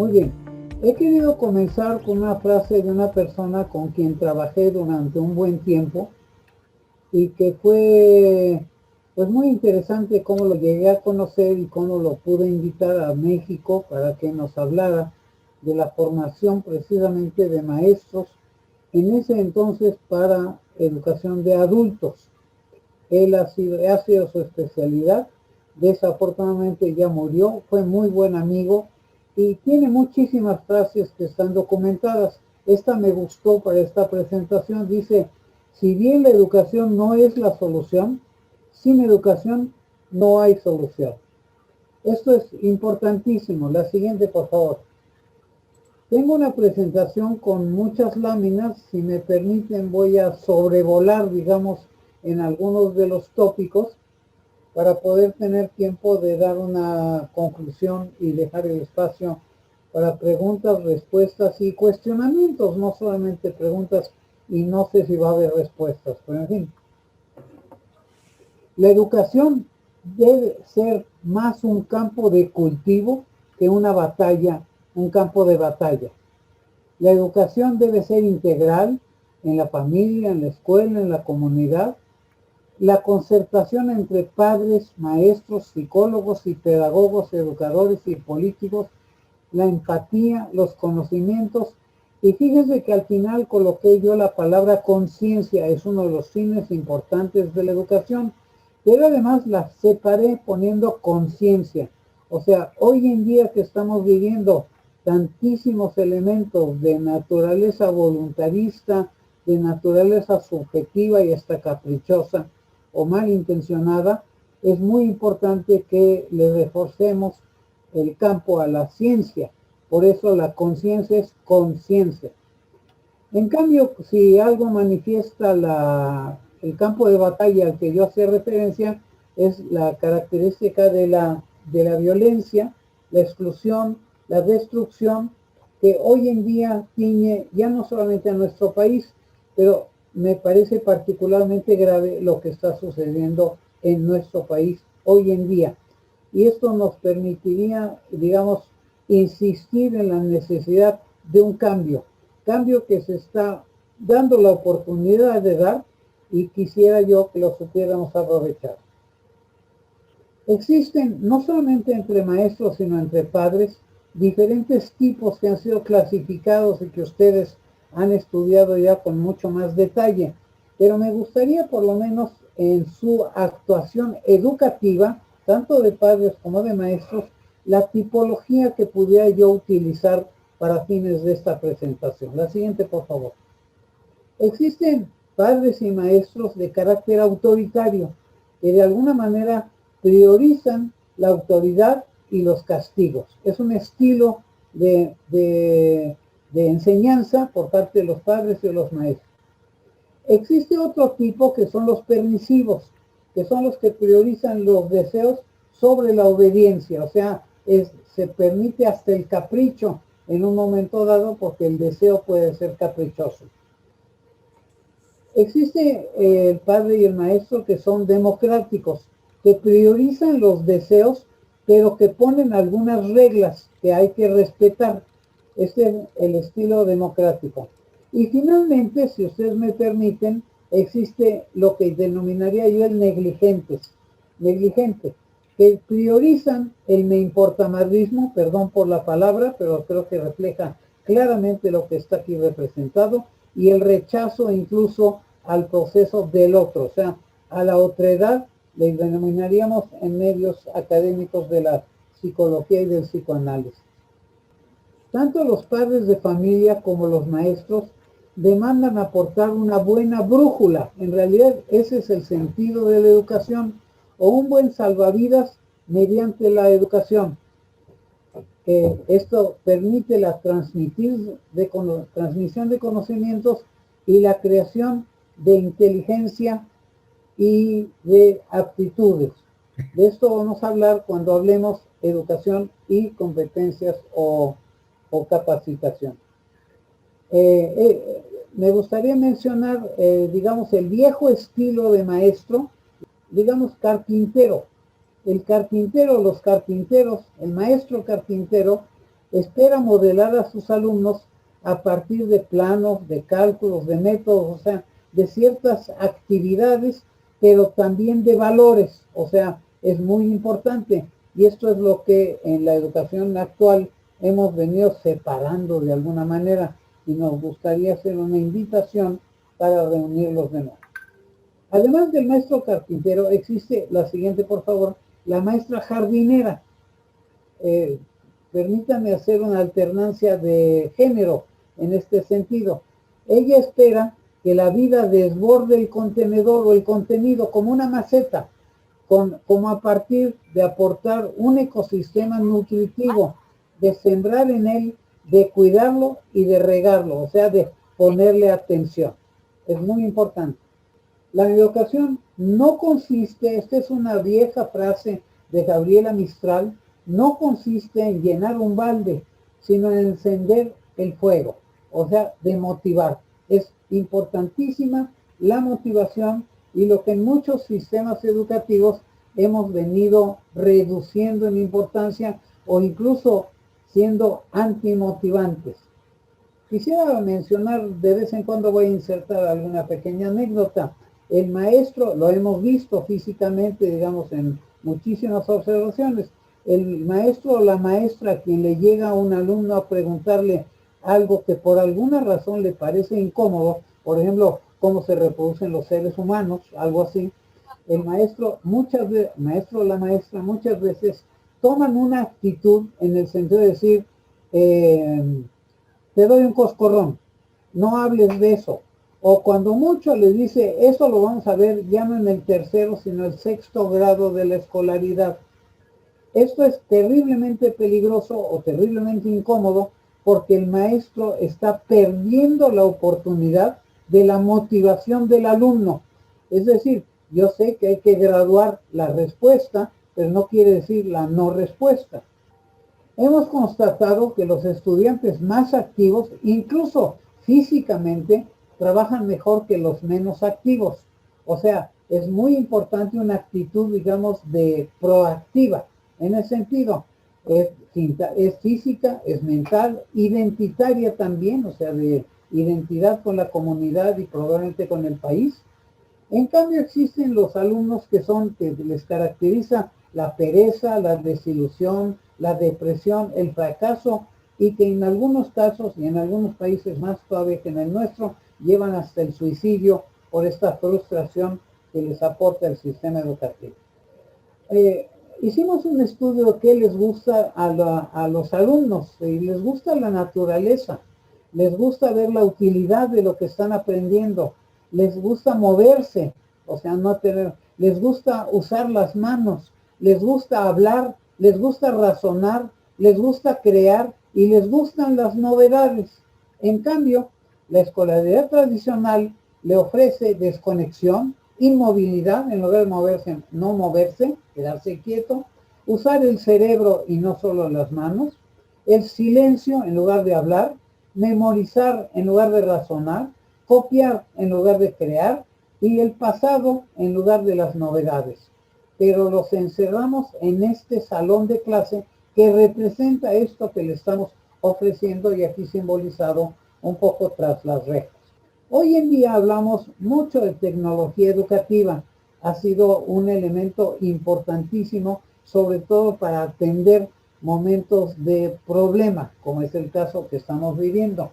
Muy bien. He querido comenzar con una frase de una persona con quien trabajé durante un buen tiempo y que fue pues muy interesante cómo lo llegué a conocer y cómo lo pude invitar a México para que nos hablara de la formación precisamente de maestros en ese entonces para educación de adultos. Él ha sido su especialidad. Desafortunadamente ya murió, fue muy buen amigo y tiene muchísimas frases que están documentadas. Esta me gustó para esta presentación. Dice, si bien la educación no es la solución, sin educación no hay solución. Esto es importantísimo. La siguiente, por favor. Tengo una presentación con muchas láminas. Si me permiten, voy a sobrevolar, digamos, en algunos de los tópicos para poder tener tiempo de dar una conclusión y dejar el espacio para preguntas, respuestas y cuestionamientos, no solamente preguntas, y no sé si va a haber respuestas, pero en fin. La educación debe ser más un campo de cultivo que una batalla, un campo de batalla. La educación debe ser integral en la familia, en la escuela, en la comunidad. La concertación entre padres, maestros, psicólogos y pedagogos, educadores y políticos, la empatía, los conocimientos. Y fíjense que al final coloqué yo la palabra conciencia, es uno de los fines importantes de la educación, pero además la separé poniendo conciencia. O sea, hoy en día que estamos viviendo tantísimos elementos de naturaleza voluntarista, de naturaleza subjetiva y hasta caprichosa o malintencionada, es muy importante que le reforcemos el campo a la ciencia. Por eso la conciencia es conciencia. En cambio, si algo manifiesta el campo de batalla al que yo hacía referencia, es la característica de la violencia, la exclusión, la destrucción, que hoy en día tiñe ya no solamente a nuestro país, pero me parece particularmente grave lo que está sucediendo en nuestro país hoy en día. Y esto nos permitiría, digamos, insistir en la necesidad de un cambio que se está dando la oportunidad de dar y quisiera yo que lo supiéramos aprovechar. Existen, no solamente entre maestros, sino entre padres, diferentes tipos que han sido clasificados y que ustedes han estudiado ya con mucho más detalle, pero me gustaría por lo menos en su actuación educativa, tanto de padres como de maestros, la tipología que pudiera yo utilizar para fines de esta presentación. La siguiente, por favor. Existen padres y maestros de carácter autoritario que de alguna manera priorizan la autoridad y los castigos. Es un estilo de enseñanza por parte de los padres y de los maestros. Existe otro tipo que son los permisivos, que son los que priorizan los deseos sobre la obediencia, o sea, se permite hasta el capricho en un momento dado porque el deseo puede ser caprichoso. Existe el padre y el maestro que son democráticos, que priorizan los deseos, pero que ponen algunas reglas que hay que respetar. Este es el estilo democrático. Y finalmente, si ustedes me permiten, existe lo que denominaría yo el negligente, que priorizan el me importa madrismo, perdón por la palabra, pero creo que refleja claramente lo que está aquí representado, y el rechazo incluso al proceso del otro, o sea, a la otredad, le denominaríamos en medios académicos de la psicología y del psicoanálisis. Tanto los padres de familia como los maestros demandan aportar una buena brújula. En realidad ese es el sentido de la educación, o un buen salvavidas mediante la educación. Esto permite la transmisión de conocimientos y la creación de inteligencia y de aptitudes. De esto vamos a hablar cuando hablemos educación y competencias o capacitación. Me gustaría mencionar, digamos, el viejo estilo de maestro, digamos, carpintero. El carpintero, los carpinteros, el maestro carpintero espera modelar a sus alumnos a partir de planos, de cálculos, de métodos, o sea, de ciertas actividades, pero también de valores, o sea, es muy importante. Y esto es lo que en la educación actual hemos venido separando de alguna manera y nos gustaría hacer una invitación para reunirlos de nuevo. Además del maestro carpintero, existe la siguiente, por favor, la maestra jardinera. Eh, Permítanme hacer una alternancia de género en este sentido. Ella espera que la vida desborde el contenedor o el contenido como una maceta, como a partir de aportar un ecosistema nutritivo, de sembrar en él, de cuidarlo y de regarlo, o sea, de ponerle atención. Es muy importante. La educación no consiste, esta es una vieja frase de Gabriela Mistral, no consiste en llenar un balde, sino en encender el fuego, o sea, de motivar. Es importantísima la motivación y lo que en muchos sistemas educativos hemos venido reduciendo en importancia o incluso siendo antimotivantes. Quisiera mencionar, de vez en cuando voy a insertar alguna pequeña anécdota. El maestro, lo hemos visto físicamente, digamos, en muchísimas observaciones. El maestro o la maestra a quien le llega a un alumno a preguntarle algo que por alguna razón le parece incómodo, por ejemplo, cómo se reproducen los seres humanos, algo así, el maestro, maestro o la maestra muchas veces toman una actitud en el sentido de decir, te doy un coscorrón, no hables de eso. O cuando mucho le dice, eso lo vamos a ver ya no en el tercero, sino el sexto grado de la escolaridad. Esto es terriblemente peligroso o terriblemente incómodo porque el maestro está perdiendo la oportunidad de la motivación del alumno. Es decir, yo sé que hay que graduar la respuesta, pero no quiere decir la no respuesta. Hemos constatado que los estudiantes más activos, incluso físicamente, trabajan mejor que los menos activos. O sea, es muy importante una actitud, digamos, de proactiva. En ese sentido, es física, es mental, identitaria también, o sea, de identidad con la comunidad y probablemente con el país. En cambio, existen los alumnos que les caracteriza la pereza, la desilusión, la depresión, el fracaso y que en algunos casos y en algunos países más todavía que en el nuestro llevan hasta el suicidio por esta frustración que les aporta el sistema educativo. Hicimos un estudio que les gusta a los alumnos y les gusta la naturaleza, les gusta ver la utilidad de lo que están aprendiendo, les gusta moverse, o sea, les gusta usar las manos, les gusta hablar, les gusta razonar, les gusta crear y les gustan las novedades. En cambio, la escolaridad tradicional le ofrece desconexión, inmovilidad, en lugar de moverse, no moverse, quedarse quieto, usar el cerebro y no solo las manos, el silencio en lugar de hablar, memorizar en lugar de razonar, copiar en lugar de crear y el pasado en lugar de las novedades. Pero los encerramos en este salón de clase que representa esto que le estamos ofreciendo y aquí simbolizado un poco tras las rejas. Hoy en día hablamos mucho de tecnología educativa. Ha sido un elemento importantísimo, sobre todo para atender momentos de problema, como es el caso que estamos viviendo.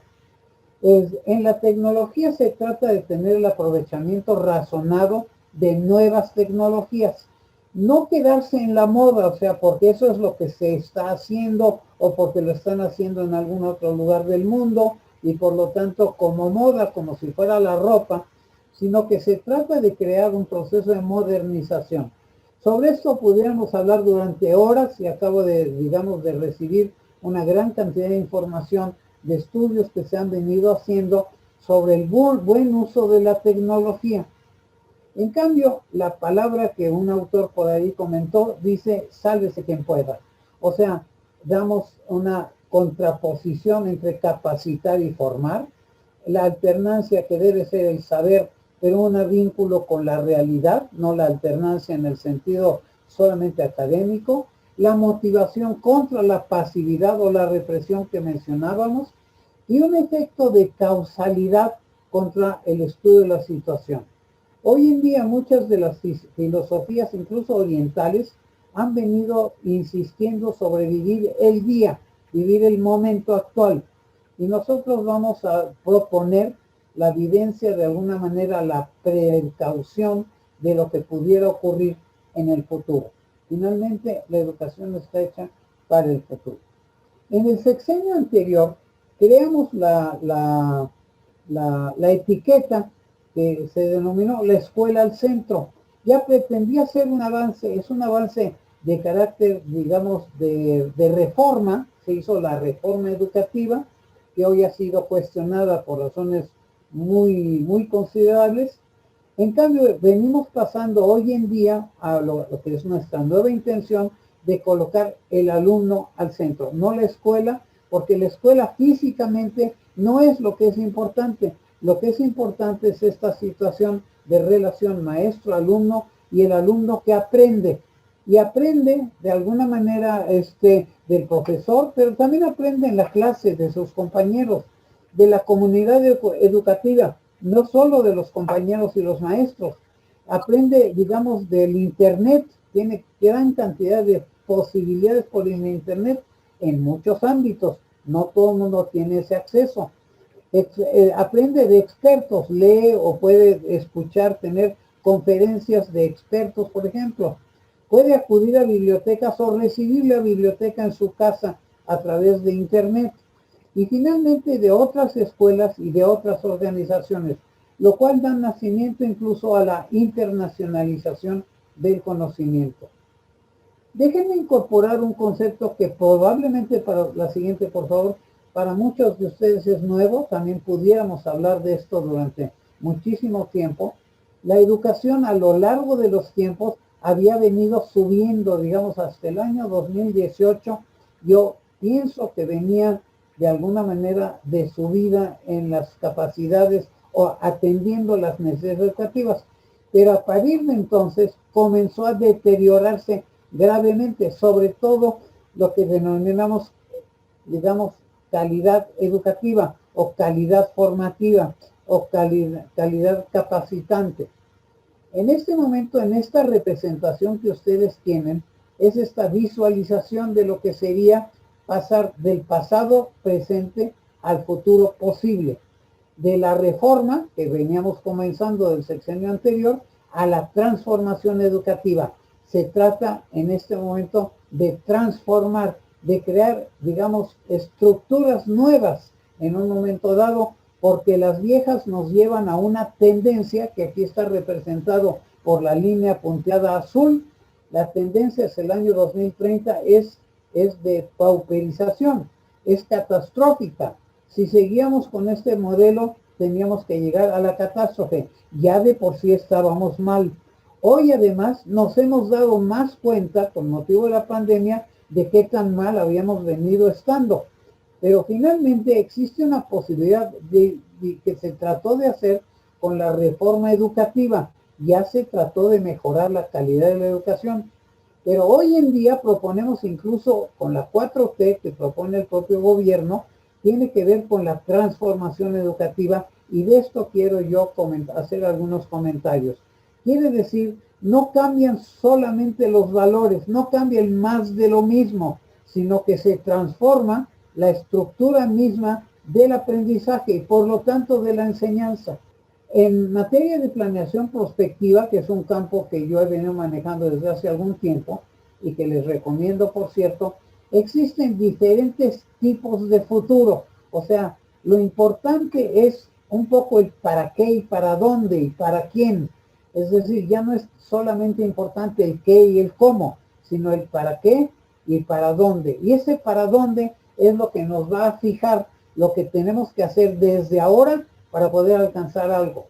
En la tecnología se trata de tener el aprovechamiento razonado de nuevas tecnologías. No quedarse en la moda, o sea, porque eso es lo que se está haciendo o porque lo están haciendo en algún otro lugar del mundo y por lo tanto como moda, como si fuera la ropa, sino que se trata de crear un proceso de modernización. Sobre esto pudiéramos hablar durante horas y acabo de, digamos, de recibir una gran cantidad de información de estudios que se han venido haciendo sobre el buen uso de la tecnología. En cambio, la palabra que un autor por ahí comentó dice, sálvese quien pueda. O sea, damos una contraposición entre capacitar y formar, la alternancia que debe ser el saber, pero un vínculo con la realidad, no la alternancia en el sentido solamente académico, la motivación contra la pasividad o la represión que mencionábamos, y un efecto de causalidad contra el estudio de la situación. Hoy en día muchas de las filosofías, incluso orientales, han venido insistiendo sobre vivir el día, vivir el momento actual. Y nosotros vamos a proponer la vivencia, de alguna manera, la precaución de lo que pudiera ocurrir en el futuro. Finalmente, la educación está hecha para el futuro. En el sexenio anterior, creamos la etiqueta que se denominó la escuela al centro. Ya pretendía ser un avance, es un avance de carácter, digamos, de reforma. Se hizo la reforma educativa, que hoy ha sido cuestionada por razones muy considerables. En cambio, venimos pasando hoy en día a lo que es nuestra nueva intención de colocar el alumno al centro, no la escuela, porque la escuela físicamente no es lo que es importante. Lo que es importante es esta situación de relación maestro-alumno y el alumno que aprende. Y aprende de alguna manera del profesor, pero también aprende en la clase de sus compañeros, de la comunidad educativa, no solo de los compañeros y los maestros. Aprende, digamos, del internet, tiene gran cantidad de posibilidades por el internet en muchos ámbitos. No todo el mundo tiene ese acceso. Aprende de expertos, lee o puede escuchar, tener conferencias de expertos, por ejemplo. Puede acudir a bibliotecas o recibir la biblioteca en su casa a través de internet. Y finalmente de otras escuelas y de otras organizaciones, lo cual da nacimiento incluso a la internacionalización del conocimiento. Déjenme incorporar un concepto que probablemente para la siguiente, por favor, para muchos de ustedes es nuevo, también pudiéramos hablar de esto durante muchísimo tiempo. La educación a lo largo de los tiempos había venido subiendo, digamos, hasta el año 2018. Yo pienso que venía de alguna manera de subida en las capacidades o atendiendo las necesidades educativas, pero a partir de entonces comenzó a deteriorarse gravemente, sobre todo lo que denominamos, digamos, calidad educativa o calidad formativa o calidad capacitante. En este momento, en esta representación que ustedes tienen, es esta visualización de lo que sería pasar del pasado presente al futuro posible, de la reforma que veníamos comenzando del sexenio anterior a la transformación educativa. Se trata en este momento de transformar, de crear, digamos, estructuras nuevas en un momento dado, porque las viejas nos llevan a una tendencia que aquí está representado por la línea punteada azul. La tendencia es el año 2030, es de pauperización, es catastrófica. Si seguíamos con este modelo, teníamos que llegar a la catástrofe. Ya de por sí estábamos mal. Hoy además nos hemos dado más cuenta, con motivo de la pandemia, de qué tan mal habíamos venido estando. Pero finalmente existe una posibilidad de que se trató de hacer con la reforma educativa. Ya se trató de mejorar la calidad de la educación. Pero hoy en día proponemos incluso con la 4T que propone el propio gobierno, tiene que ver con la transformación educativa, y de esto quiero yo hacer algunos comentarios. Quiere decir, no cambian solamente los valores, no cambian más de lo mismo, sino que se transforma la estructura misma del aprendizaje y por lo tanto de la enseñanza. En materia de planeación prospectiva, que es un campo que yo he venido manejando desde hace algún tiempo y que les recomiendo, por cierto, existen diferentes tipos de futuro. O sea, lo importante es un poco el para qué y para dónde y para quién. Es decir, ya no es solamente importante el qué y el cómo, sino el para qué y para dónde. Y ese para dónde es lo que nos va a fijar lo que tenemos que hacer desde ahora para poder alcanzar algo.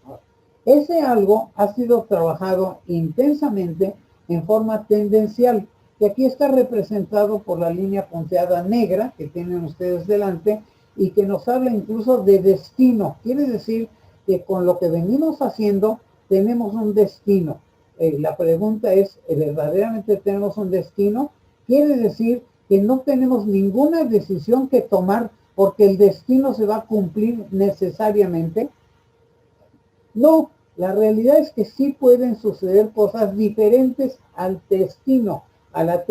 Ese algo ha sido trabajado intensamente en forma tendencial, que aquí está representado por la línea punteada negra que tienen ustedes delante y que nos habla incluso de destino. Quiere decir que con lo que venimos haciendo tenemos un destino. La pregunta es, ¿verdaderamente tenemos un destino? quiere decir que no tenemos ninguna decisión que tomar porque el destino se va a cumplir necesariamente. No, la realidad es que sí pueden suceder cosas diferentes al destino, a la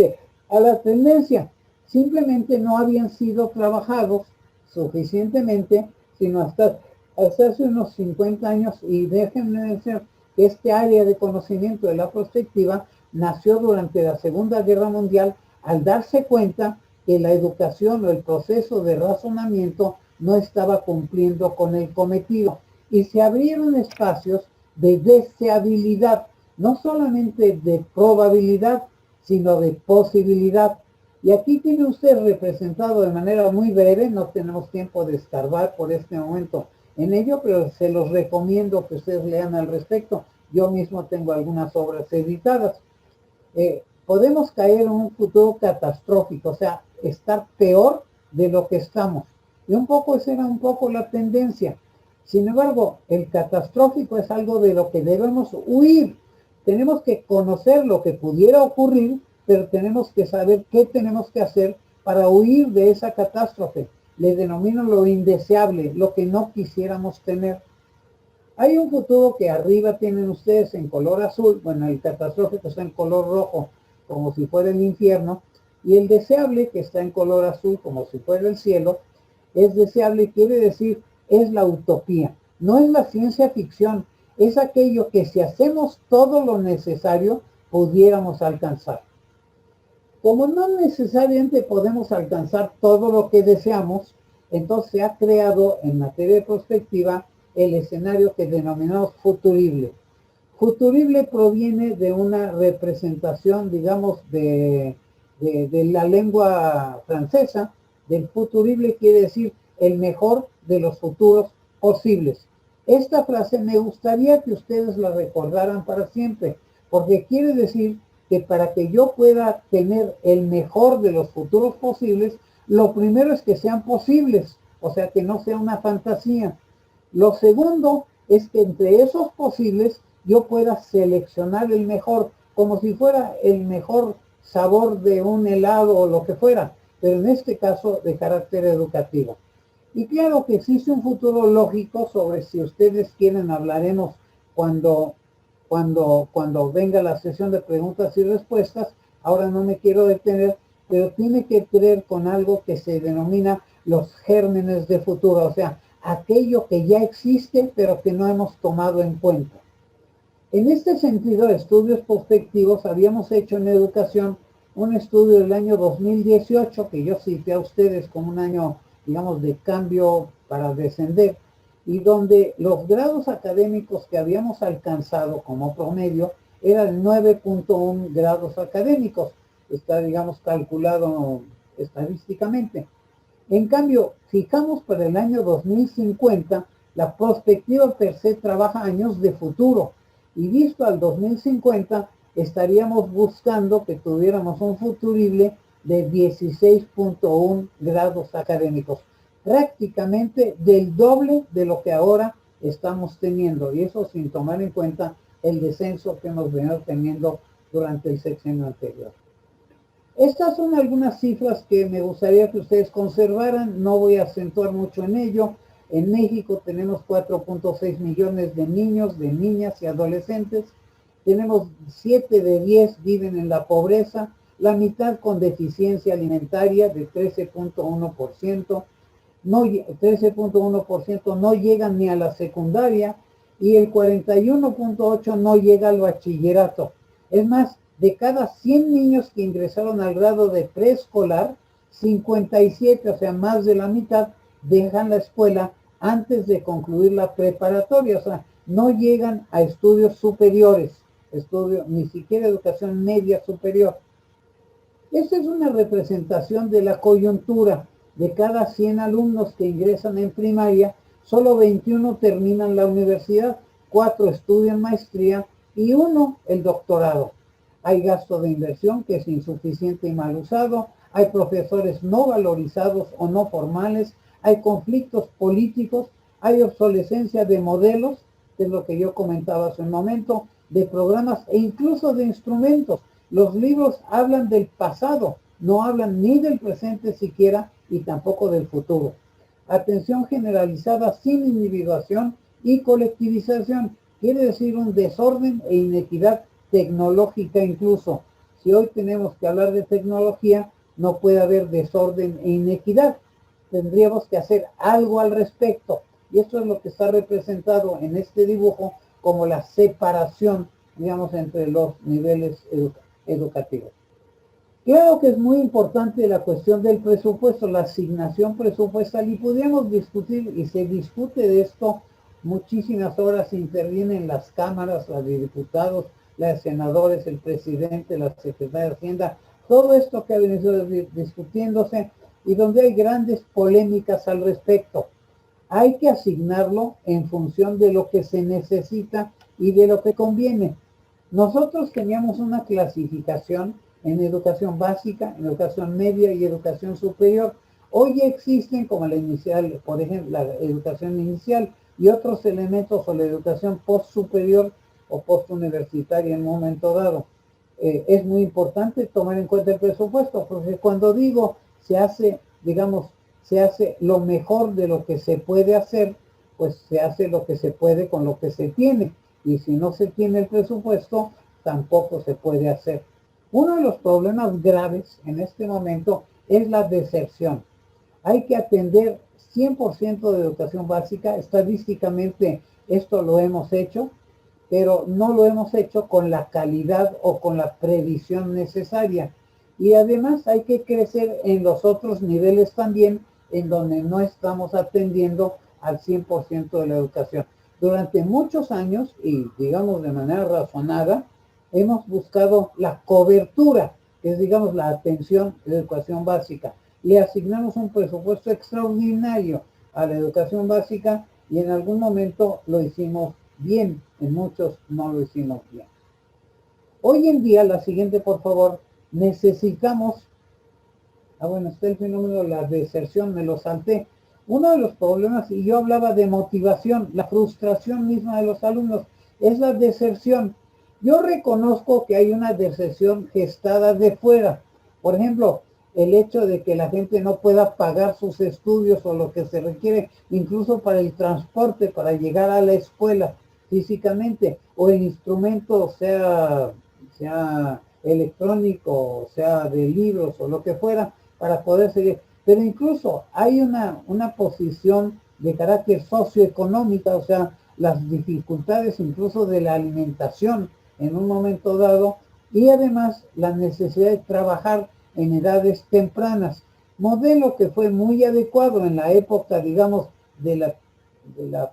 tendencia. Simplemente no habían sido trabajados suficientemente, sino hasta hace unos 50 años, y déjenme decir que este área de conocimiento de la prospectiva nació durante la Segunda Guerra Mundial al darse cuenta que la educación o el proceso de razonamiento no estaba cumpliendo con el cometido y se abrieron espacios de deseabilidad, no solamente de probabilidad, sino de posibilidad. Y aquí tiene usted representado de manera muy breve, no tenemos tiempo de escarbar por este momento en ello, pero se los recomiendo que ustedes lean al respecto. Yo mismo tengo algunas obras editadas. Podemos caer en un futuro catastrófico, o sea, estar peor de lo que estamos. Y un poco esa era un poco la tendencia. Sin embargo, el catastrófico es algo de lo que debemos huir. Tenemos que conocer lo que pudiera ocurrir, pero tenemos que saber qué tenemos que hacer para huir de esa catástrofe. Le denomino lo indeseable, lo que no quisiéramos tener. Hay un futuro que arriba tienen ustedes en color azul, bueno, el catastrófico está en color rojo, como si fuera el infierno, y el deseable, que está en color azul, como si fuera el cielo. Es deseable, quiere decir, es la utopía, no es la ciencia ficción, es aquello que si hacemos todo lo necesario, pudiéramos alcanzar. Como no necesariamente podemos alcanzar todo lo que deseamos, entonces se ha creado en materia de prospectiva el escenario que denominamos futurible. Futurible proviene de una representación, digamos, de la lengua francesa. Del futurible quiere decir el mejor de los futuros posibles. Esta frase me gustaría que ustedes la recordaran para siempre, porque quiere decir que para que yo pueda tener el mejor de los futuros posibles, lo primero es que sean posibles, o sea, que no sea una fantasía. Lo segundo es que entre esos posibles yo pueda seleccionar el mejor, como si fuera el mejor sabor de un helado o lo que fuera, pero en este caso de carácter educativo. Y claro que existe un futuro lógico sobre, si ustedes quieren, hablaremos cuando venga la sesión de preguntas y respuestas. Ahora no me quiero detener, pero tiene que ver con algo que se denomina los gérmenes de futuro, o sea, aquello que ya existe pero que no hemos tomado en cuenta. En este sentido, estudios prospectivos, habíamos hecho en educación un estudio del año 2018, que yo cité a ustedes como un año, digamos, de cambio para descender, y donde los grados académicos que habíamos alcanzado como promedio eran 9.1 grados académicos. Está, digamos, calculado estadísticamente. En cambio, fijamos para el año 2050, la prospectiva per se trabaja años de futuro, y visto al 2050, estaríamos buscando que tuviéramos un futurible de 16.1 grados académicos, prácticamente del doble de lo que ahora estamos teniendo, y eso sin tomar en cuenta el descenso que hemos venido teniendo durante el sexenio anterior. Estas son algunas cifras que me gustaría que ustedes conservaran, no voy a acentuar mucho en ello. En México tenemos 4.6 millones de niños, de niñas y adolescentes. Tenemos 7 de 10 viven en la pobreza, la mitad con deficiencia alimentaria de 13.1%. 13.1% no llegan ni a la secundaria y el 41.8% no llega al bachillerato. Es más, de cada 100 niños que ingresaron al grado de preescolar, 57, o sea, más de la mitad, dejan la escuela antes de concluir la preparatoria, o sea, no llegan a estudios superiores, ni siquiera educación media superior. Esta es una representación de la coyuntura. De cada 100 alumnos que ingresan en primaria, solo 21 terminan la universidad, 4 estudian maestría y 1 el doctorado. Hay gasto de inversión que es insuficiente y mal usado, hay profesores no valorizados o no formales, hay conflictos políticos, hay obsolescencia de modelos, que es lo que yo comentaba hace un momento, de programas e incluso de instrumentos. Los libros hablan del pasado, no hablan ni del presente siquiera y tampoco del futuro. Atención generalizada sin individuación y colectivización. Quiere decir un desorden e inequidad tecnológica incluso. Si hoy tenemos que hablar de tecnología, no puede haber desorden e inequidad. Tendríamos que hacer algo al respecto. Y esto es lo que está representado en este dibujo como la separación, digamos, entre los niveles educativos. Claro que es muy importante la cuestión del presupuesto, la asignación presupuestal, y podríamos discutir, y se discute de esto muchísimas horas, intervienen las cámaras, las de diputados, las de senadores, el presidente, la secretaria de Hacienda, todo esto que ha venido discutiéndose y donde hay grandes polémicas al respecto. Hay que asignarlo en función de lo que se necesita y de lo que conviene. Nosotros teníamos una clasificación en educación básica, en educación media y educación superior. Hoy existen como la inicial, por ejemplo, la educación inicial y otros elementos o la educación post-superior o post-universitaria en un momento dado. Es muy importante tomar en cuenta el presupuesto, porque cuando digo se hace, digamos, se hace lo mejor de lo que se puede hacer, pues se hace lo que se puede con lo que se tiene. Y si no se tiene el presupuesto, tampoco se puede hacer. Uno de los problemas graves en este momento es la deserción. Hay que atender 100% de educación básica. Estadísticamente esto lo hemos hecho, pero no lo hemos hecho con la calidad o con la previsión necesaria. Y además hay que crecer en los otros niveles también, en donde no estamos atendiendo al 100% de la educación. Durante muchos años, y digamos de manera razonada, hemos buscado la cobertura, que es digamos la atención de educación básica. Le asignamos un presupuesto extraordinario a la educación básica y en algún momento lo hicimos bien, en muchos no lo hicimos bien. Hoy en día, la siguiente por favor, necesitamos, bueno, está el fenómeno de la deserción, me lo salté. Uno de los problemas, y yo hablaba de motivación, la frustración misma de los alumnos, es la deserción. Yo reconozco que hay una deserción gestada de fuera. Por ejemplo, el hecho de que la gente no pueda pagar sus estudios o lo que se requiere, incluso para el transporte, para llegar a la escuela físicamente, o el instrumento, sea electrónico, sea de libros o lo que fuera, para poder seguir. Pero incluso hay una posición de carácter socioeconómica, o sea, las dificultades incluso de la alimentación en un momento dado, y además la necesidad de trabajar en edades tempranas, modelo que fue muy adecuado en la época, digamos, de la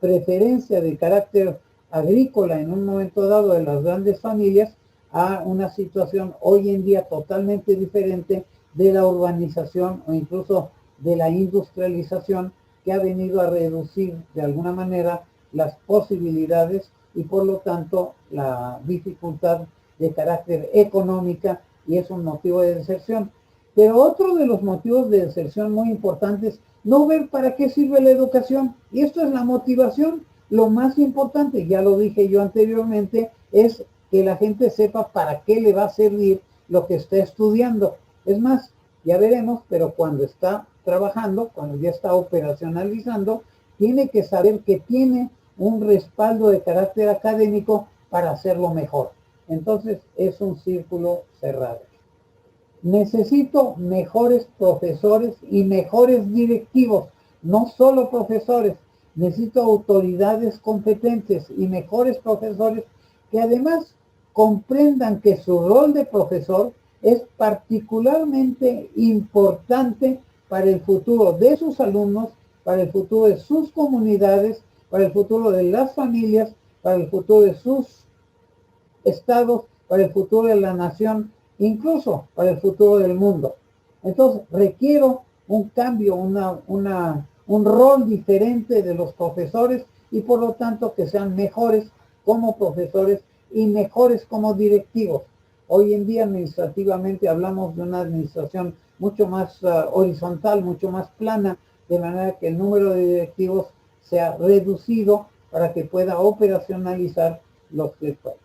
preferencia de carácter agrícola en un momento dado de las grandes familias, a una situación hoy en día totalmente diferente de la urbanización o incluso de la industrialización, que ha venido a reducir de alguna manera las posibilidades y por lo tanto la dificultad de carácter económica, y es un motivo de deserción. Pero otro de los motivos de deserción muy importantes, no ver para qué sirve la educación, y esto es la motivación. Lo más importante, ya lo dije yo anteriormente, es que la gente sepa para qué le va a servir lo que está estudiando. Es más, ya veremos, pero cuando está trabajando, cuando ya está operacionalizando, tiene que saber que tiene un respaldo de carácter académico para hacerlo mejor. Entonces es un círculo cerrado. Necesito mejores profesores y mejores directivos, no solo profesores. Necesito autoridades competentes y mejores profesores que además comprendan que su rol de profesor es particularmente importante para el futuro de sus alumnos, para el futuro de sus comunidades, para el futuro de las familias, para el futuro de sus estados, para el futuro de la nación, incluso para el futuro del mundo. Entonces requiero un cambio, un rol diferente de los profesores y por lo tanto que sean mejores como profesores y mejores como directivos. Hoy en día administrativamente hablamos de una administración mucho más horizontal, mucho más plana, de manera que el número de directivos sea reducido para que pueda operacionalizar los que puedan.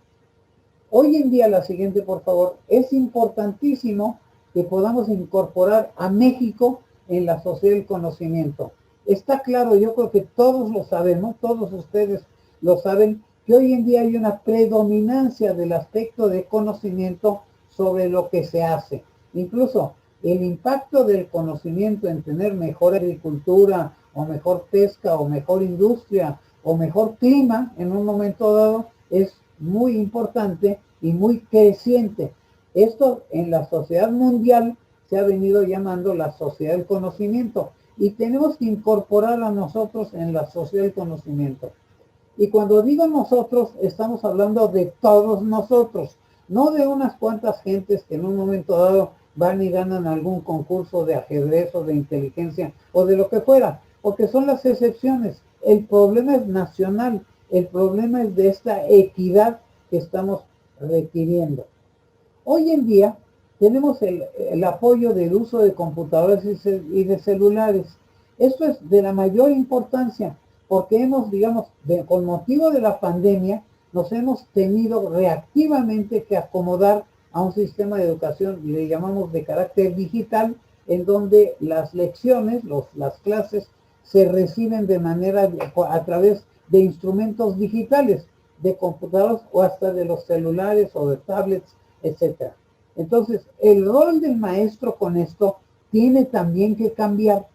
Hoy en día, la siguiente por favor, es importantísimo que podamos incorporar a México en la sociedad del conocimiento. Está claro, yo creo que todos lo sabemos, todos ustedes lo saben, que hoy en día hay una predominancia del aspecto de conocimiento sobre lo que se hace. Incluso el impacto del conocimiento en tener mejor agricultura o mejor pesca o mejor industria o mejor clima en un momento dado es muy importante y muy creciente. Esto en la sociedad mundial se ha venido llamando la sociedad del conocimiento y tenemos que incorporar a nosotros en la sociedad del conocimiento. Y cuando digo nosotros, estamos hablando de todos nosotros, no de unas cuantas gentes que en un momento dado van y ganan algún concurso de ajedrez o de inteligencia o de lo que fuera, porque son las excepciones. El problema es nacional, el problema es de esta equidad que estamos requiriendo. Hoy en día tenemos el apoyo del uso de computadoras y de celulares. Esto es de la mayor importancia porque hemos, digamos, con motivo de la pandemia, nos hemos tenido reactivamente que acomodar a un sistema de educación, le llamamos de carácter digital, en donde las lecciones, las clases, se reciben de manera, a través de instrumentos digitales, de computadoras o hasta de los celulares o de tablets, etcétera. Entonces, el rol del maestro con esto tiene también que cambiar.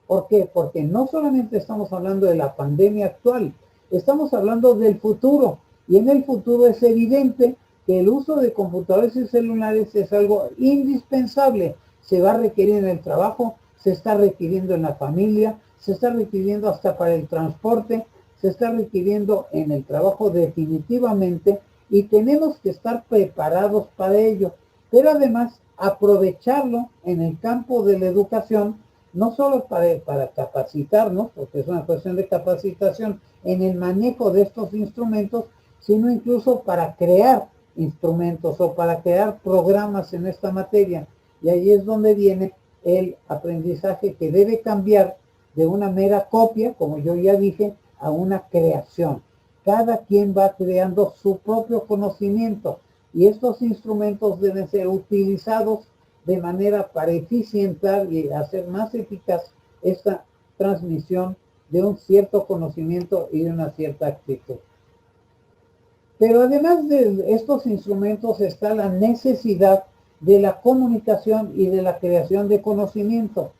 ¿Por qué? Porque no solamente estamos hablando de la pandemia actual, estamos hablando del futuro. Y en el futuro es evidente que el uso de computadores y celulares es algo indispensable. Se va a requerir en el trabajo, se está requiriendo en la familia, se está requiriendo hasta para el transporte, se está requiriendo en el trabajo definitivamente y tenemos que estar preparados para ello. Pero además aprovecharlo en el campo de la educación, no solo para capacitarnos, porque es una cuestión de capacitación en el manejo de estos instrumentos, sino incluso para crear instrumentos o para crear programas en esta materia. Y ahí es donde viene el aprendizaje que debe cambiar de una mera copia, como yo ya dije, a una creación. Cada quien va creando su propio conocimiento y estos instrumentos deben ser utilizados de manera para eficientar y hacer más eficaz esta transmisión de un cierto conocimiento y de una cierta actitud. Pero además de estos instrumentos está la necesidad de la comunicación y de la creación de conocimiento.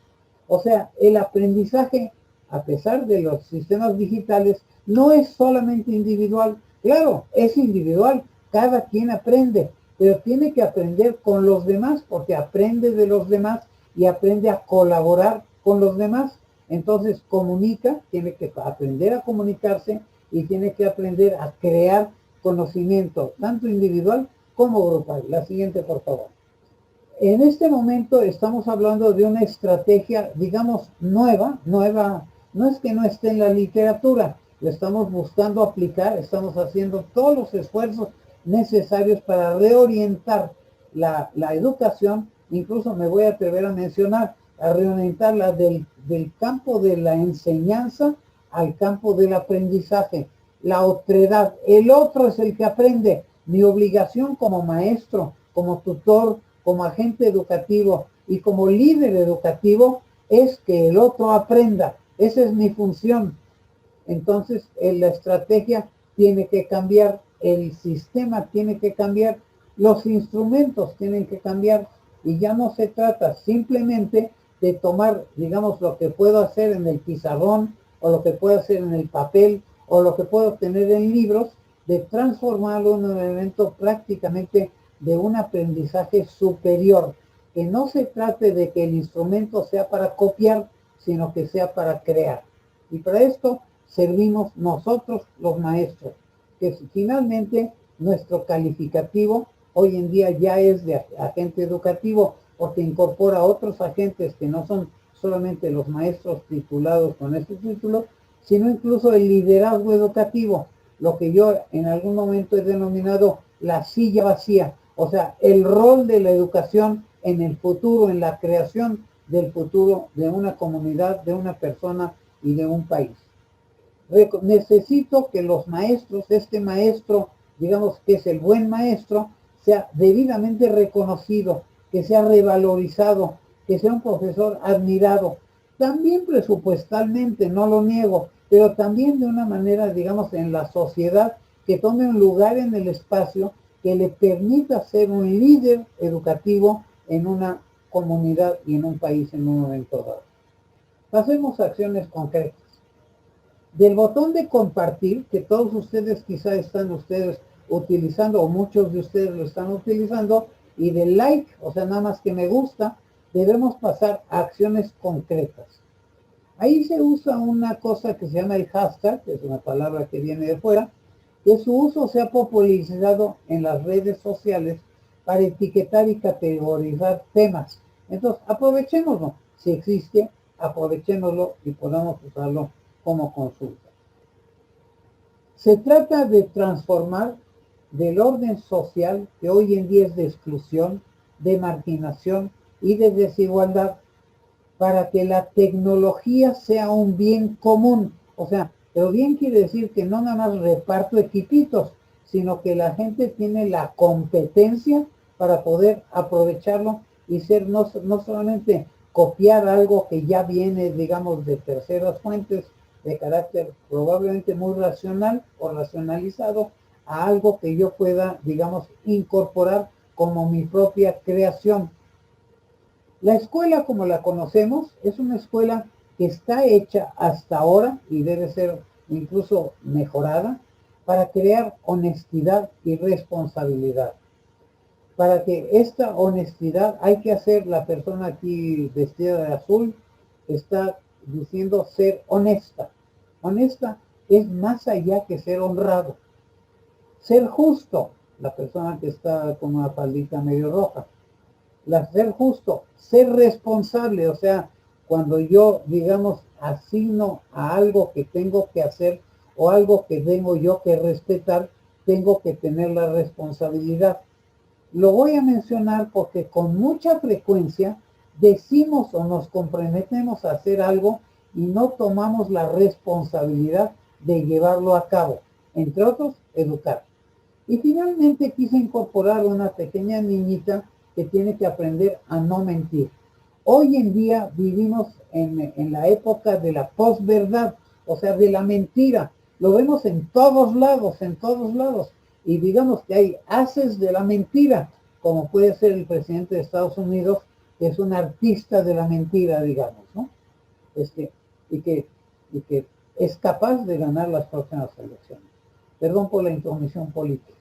O sea, el aprendizaje, a pesar de los sistemas digitales, no es solamente individual. Claro, es individual, cada quien aprende, pero tiene que aprender con los demás porque aprende de los demás y aprende a colaborar con los demás. Entonces comunica, tiene que aprender a comunicarse y tiene que aprender a crear conocimiento, tanto individual como grupal. La siguiente, por favor. En este momento estamos hablando de una estrategia, digamos, nueva, no es que no esté en la literatura, lo estamos buscando aplicar, estamos haciendo todos los esfuerzos necesarios para reorientar la educación, incluso me voy a atrever a mencionar, a reorientarla del campo de la enseñanza al campo del aprendizaje, la otredad, el otro es el que aprende, mi obligación como maestro, como tutor, como agente educativo y como líder educativo es que el otro aprenda. Esa es mi función. Entonces, la estrategia tiene que cambiar, el sistema tiene que cambiar, los instrumentos tienen que cambiar y ya no se trata simplemente de tomar, digamos, lo que puedo hacer en el pizarrón o lo que puedo hacer en el papel o lo que puedo tener en libros, de transformarlo en un elemento prácticamente de un aprendizaje superior, que no se trate de que el instrumento sea para copiar, sino que sea para crear. Y para esto servimos nosotros los maestros, que finalmente nuestro calificativo hoy en día ya es de agente educativo, porque incorpora otros agentes que no son solamente los maestros titulados con este título, sino incluso el liderazgo educativo, lo que yo en algún momento he denominado la silla vacía, o sea, el rol de la educación en el futuro, en la creación del futuro de una comunidad, de una persona y de un país. Necesito que los maestros, este maestro, digamos que es el buen maestro, sea debidamente reconocido, que sea revalorizado, que sea un profesor admirado, también presupuestalmente, no lo niego, pero también de una manera, digamos, en la sociedad, que tome un lugar en el espacio que le permita ser un líder educativo en una comunidad y en un país en un momento dado. Hacemos acciones concretas. Del botón de compartir, que todos ustedes quizá están utilizando, o muchos de ustedes lo están utilizando, y del like, o sea, nada más que me gusta, debemos pasar a acciones concretas. Ahí se usa una cosa que se llama el hashtag, que es una palabra que viene de fuera, que su uso se ha popularizado en las redes sociales para etiquetar y categorizar temas. Entonces, aprovechémoslo. Si existe, aprovechémoslo y podamos usarlo como consulta. Se trata de transformar del orden social que hoy en día es de exclusión, de marginación y de desigualdad, para que la tecnología sea un bien común. O sea, pero bien quiere decir que no nada más reparto equipitos, sino que la gente tiene la competencia para poder aprovecharlo y ser no solamente copiar algo que ya viene, digamos, de terceras fuentes de carácter probablemente muy racional o racionalizado, a algo que yo pueda, digamos, incorporar como mi propia creación. La escuela como la conocemos es una escuela que está hecha hasta ahora y debe ser incluso mejorada para crear honestidad y responsabilidad. Para que esta honestidad hay que hacer, la persona aquí vestida de azul está diciendo ser honesta. Honesta es más allá que ser honrado. Ser justo, la persona que está con una faldita medio roja. Ser justo, ser responsable, o sea, cuando yo, digamos, asigno a algo que tengo que hacer o algo que tengo yo que respetar, tengo que tener la responsabilidad. Lo voy a mencionar porque con mucha frecuencia decimos o nos comprometemos a hacer algo y no tomamos la responsabilidad de llevarlo a cabo. Entre otros, educar. Y finalmente quise incorporar una pequeña niñita que tiene que aprender a no mentir. Hoy en día vivimos en la época de la posverdad, o sea, de la mentira. Lo vemos en todos lados, en todos lados. Y digamos que hay haces de la mentira, como puede ser el presidente de Estados Unidos, que es un artista de la mentira, digamos, ¿no? Y que es capaz de ganar las próximas elecciones. Perdón por la intromisión política.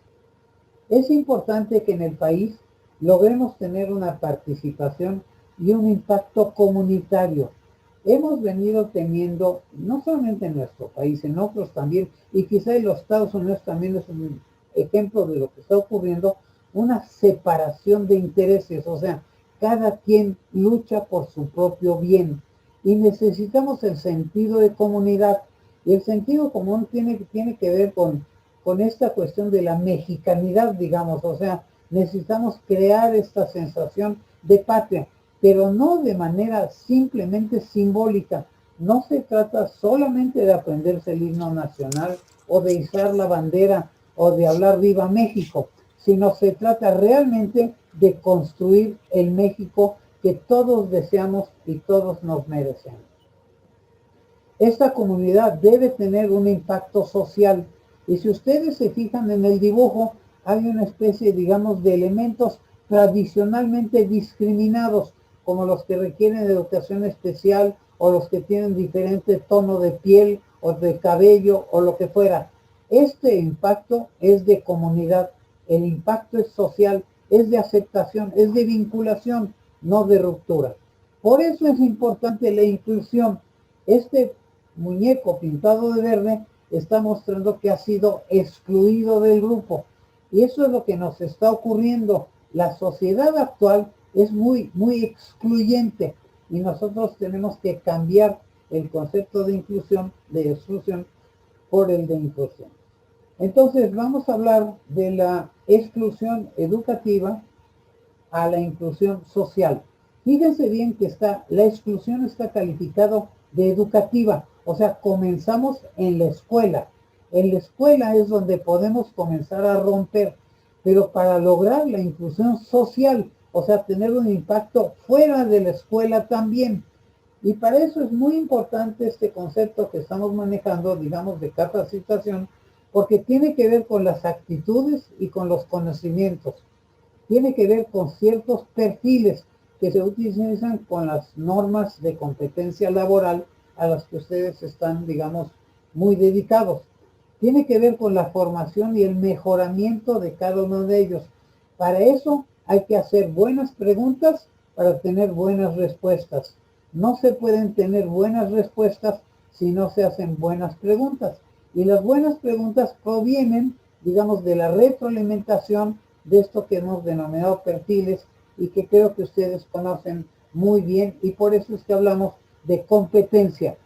Es importante que en el país logremos tener una participación y un impacto comunitario. Hemos venido teniendo, no solamente en nuestro país, en otros también, y quizá en los Estados Unidos también es un ejemplo de lo que está ocurriendo, una separación de intereses, o sea, cada quien lucha por su propio bien y necesitamos el sentido de comunidad. Y el sentido común tiene que ver con esta cuestión de la mexicanidad, digamos, o sea, necesitamos crear esta sensación de patria, pero no de manera simplemente simbólica. No se trata solamente de aprenderse el himno nacional o de izar la bandera o de hablar viva México, sino se trata realmente de construir el México que todos deseamos y todos nos merecemos. Esta comunidad debe tener un impacto social. Y si ustedes se fijan en el dibujo, hay una especie, digamos, de elementos tradicionalmente discriminados, como los que requieren educación especial o los que tienen diferente tono de piel o de cabello o lo que fuera. Este impacto es de comunidad, el impacto es social, es de aceptación, es de vinculación, no de ruptura. Por eso es importante la inclusión. Este muñeco pintado de verde está mostrando que ha sido excluido del grupo. Y eso es lo que nos está ocurriendo. La sociedad actual es muy excluyente y nosotros tenemos que cambiar el concepto de inclusión, de exclusión, por el de inclusión. Entonces vamos a hablar de la exclusión educativa a la inclusión social. Fíjense bien que la exclusión está calificado de educativa, o sea, comenzamos en la escuela. En la escuela es donde podemos comenzar a romper, pero para lograr la inclusión social, o sea, tener un impacto fuera de la escuela también. Y para eso es muy importante este concepto que estamos manejando, digamos, de capacitación, porque tiene que ver con las actitudes y con los conocimientos. Tiene que ver con ciertos perfiles que se utilizan con las normas de competencia laboral a las que ustedes están, digamos, muy dedicados. Tiene que ver con la formación y el mejoramiento de cada uno de ellos. Para eso hay que hacer buenas preguntas para tener buenas respuestas. No se pueden tener buenas respuestas si no se hacen buenas preguntas. Y las buenas preguntas provienen, digamos, de la retroalimentación de esto que hemos denominado perfiles y que creo que ustedes conocen muy bien, y por eso es que hablamos de competencia.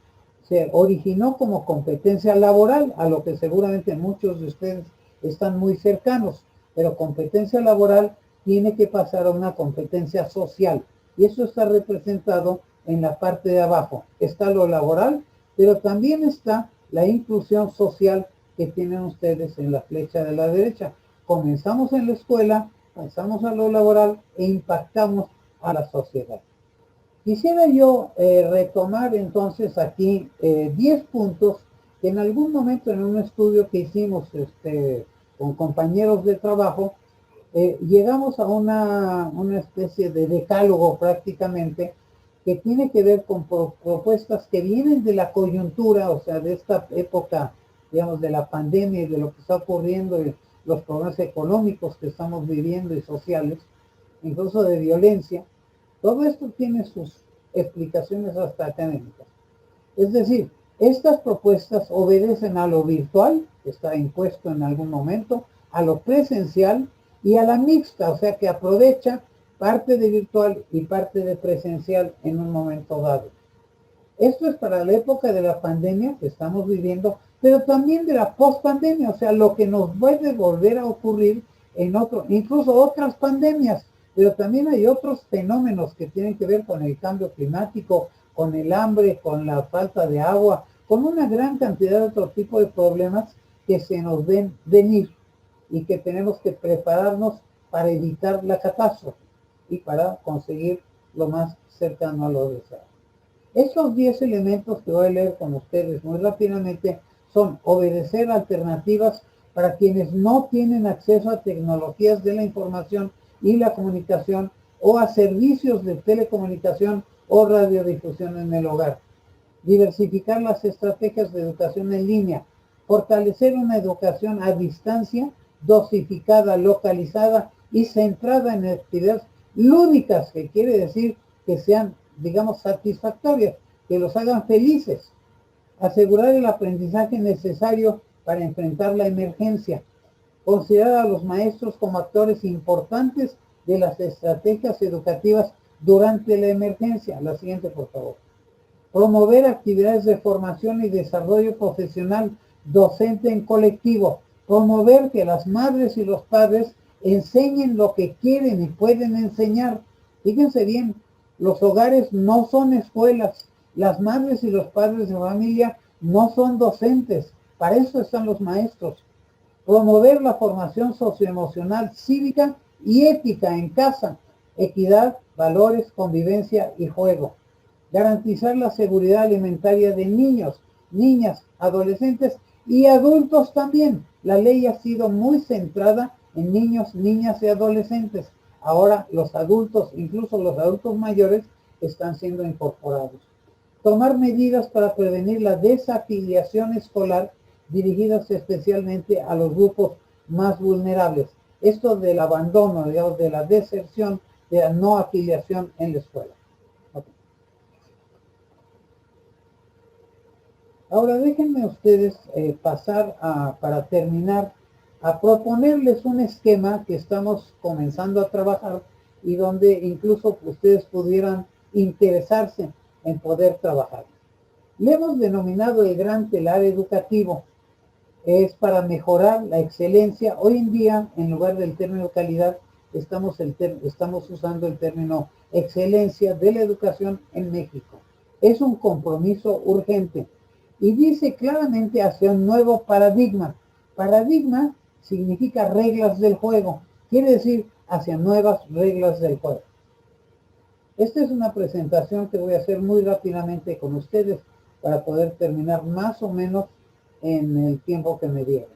Se originó como competencia laboral, a lo que seguramente muchos de ustedes están muy cercanos, pero competencia laboral tiene que pasar a una competencia social, y eso está representado en la parte de abajo. Está lo laboral, pero también está la inclusión social que tienen ustedes en la flecha de la derecha. Comenzamos en la escuela, pasamos a lo laboral e impactamos a la sociedad. Quisiera yo retomar entonces aquí 10 puntos que en algún momento en un estudio que hicimos con compañeros de trabajo, llegamos a una especie de decálogo prácticamente que tiene que ver con propuestas que vienen de la coyuntura, o sea, de esta época, digamos, de la pandemia y de lo que está ocurriendo, y los problemas económicos que estamos viviendo y sociales, incluso de violencia. Todo esto tiene sus explicaciones hasta académicas. Es decir, estas propuestas obedecen a lo virtual, que está impuesto en algún momento, a lo presencial y a la mixta, o sea que aprovecha parte de virtual y parte de presencial en un momento dado. Esto es para la época de la pandemia que estamos viviendo, pero también de la post-pandemia, o sea, lo que nos puede volver a ocurrir en incluso otras pandemias, pero también hay otros fenómenos que tienen que ver con el cambio climático, con el hambre, con la falta de agua, con una gran cantidad de otro tipo de problemas que se nos ven venir y que tenemos que prepararnos para evitar la catástrofe y para conseguir lo más cercano a lo deseado. Estos 10 elementos que voy a leer con ustedes muy rápidamente son obedecer alternativas para quienes no tienen acceso a tecnologías de la información y la comunicación o a servicios de telecomunicación o radiodifusión en el hogar. Diversificar las estrategias de educación en línea. Fortalecer una educación a distancia, dosificada, localizada y centrada en actividades lúdicas, que quiere decir que sean, digamos, satisfactorias, que los hagan felices. Asegurar el aprendizaje necesario para enfrentar la emergencia. Considerar a los maestros como actores importantes de las estrategias educativas durante la emergencia. La siguiente, por favor. Promover actividades de formación y desarrollo profesional docente en colectivo. Promover que las madres y los padres enseñen lo que quieren y pueden enseñar. Fíjense bien, los hogares no son escuelas. Las madres y los padres de familia no son docentes. Para eso están los maestros. Promover la formación socioemocional, cívica y ética en casa. Equidad, valores, convivencia y juego. Garantizar la seguridad alimentaria de niños, niñas, adolescentes y adultos también. La ley ha sido muy centrada en niños, niñas y adolescentes. Ahora los adultos, incluso los adultos mayores, están siendo incorporados. Tomar medidas para prevenir la desafiliación escolar dirigidas especialmente a los grupos más vulnerables. Esto del abandono, digamos, de la deserción, de la no afiliación en la escuela. Okay. Ahora déjenme ustedes pasar para terminar, a proponerles un esquema que estamos comenzando a trabajar y donde incluso ustedes pudieran interesarse en poder trabajar. Le hemos denominado el gran telar educativo. Es para mejorar la excelencia. Hoy en día, en lugar del término calidad, estamos usando el término excelencia de la educación en México. Es un compromiso urgente y dice claramente hacia un nuevo paradigma. Paradigma significa reglas del juego. Quiere decir hacia nuevas reglas del juego. Esta es una presentación que voy a hacer muy rápidamente con ustedes para poder terminar más o menos en el tiempo que me dieron.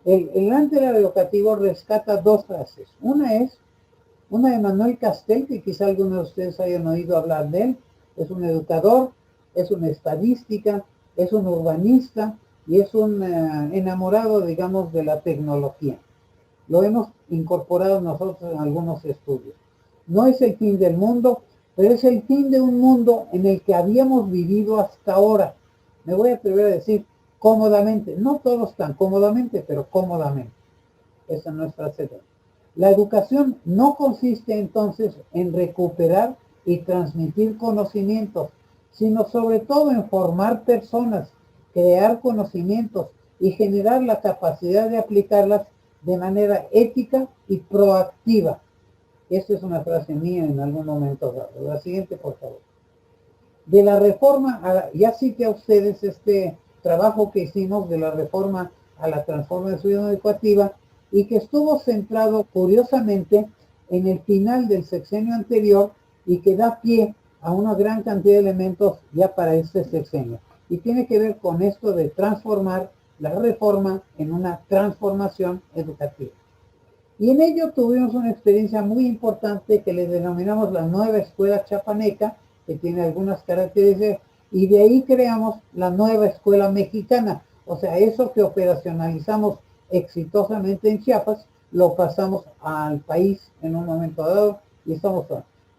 El gran telar educativo rescata dos frases. Una es una de Manuel Castel, que quizá algunos de ustedes hayan oído hablar de él. Es un educador, es una estadística, es un urbanista y es un enamorado, digamos, de la tecnología. Lo hemos incorporado nosotros en algunos estudios. No es el fin del mundo, pero es el fin de un mundo en el que habíamos vivido hasta ahora. Me voy a atrever a decir cómodamente, no todos tan cómodamente, pero cómodamente. Esa es nuestra sede. La educación no consiste entonces en recuperar y transmitir conocimientos, sino sobre todo en formar personas, crear conocimientos y generar la capacidad de aplicarlas de manera ética y proactiva. Esta es una frase mía en algún momento dado. La siguiente, por favor. De la reforma, ya cité a ustedes este trabajo que hicimos de la reforma a la transformación educativa y que estuvo centrado curiosamente en el final del sexenio anterior y que da pie a una gran cantidad de elementos ya para este sexenio. Y tiene que ver con esto de transformar la reforma en una transformación educativa. Y en ello tuvimos una experiencia muy importante que le denominamos la nueva escuela chapaneca, que tiene algunas características, y de ahí creamos la nueva escuela mexicana. O sea, eso que operacionalizamos exitosamente en Chiapas, lo pasamos al país en un momento dado y estamos...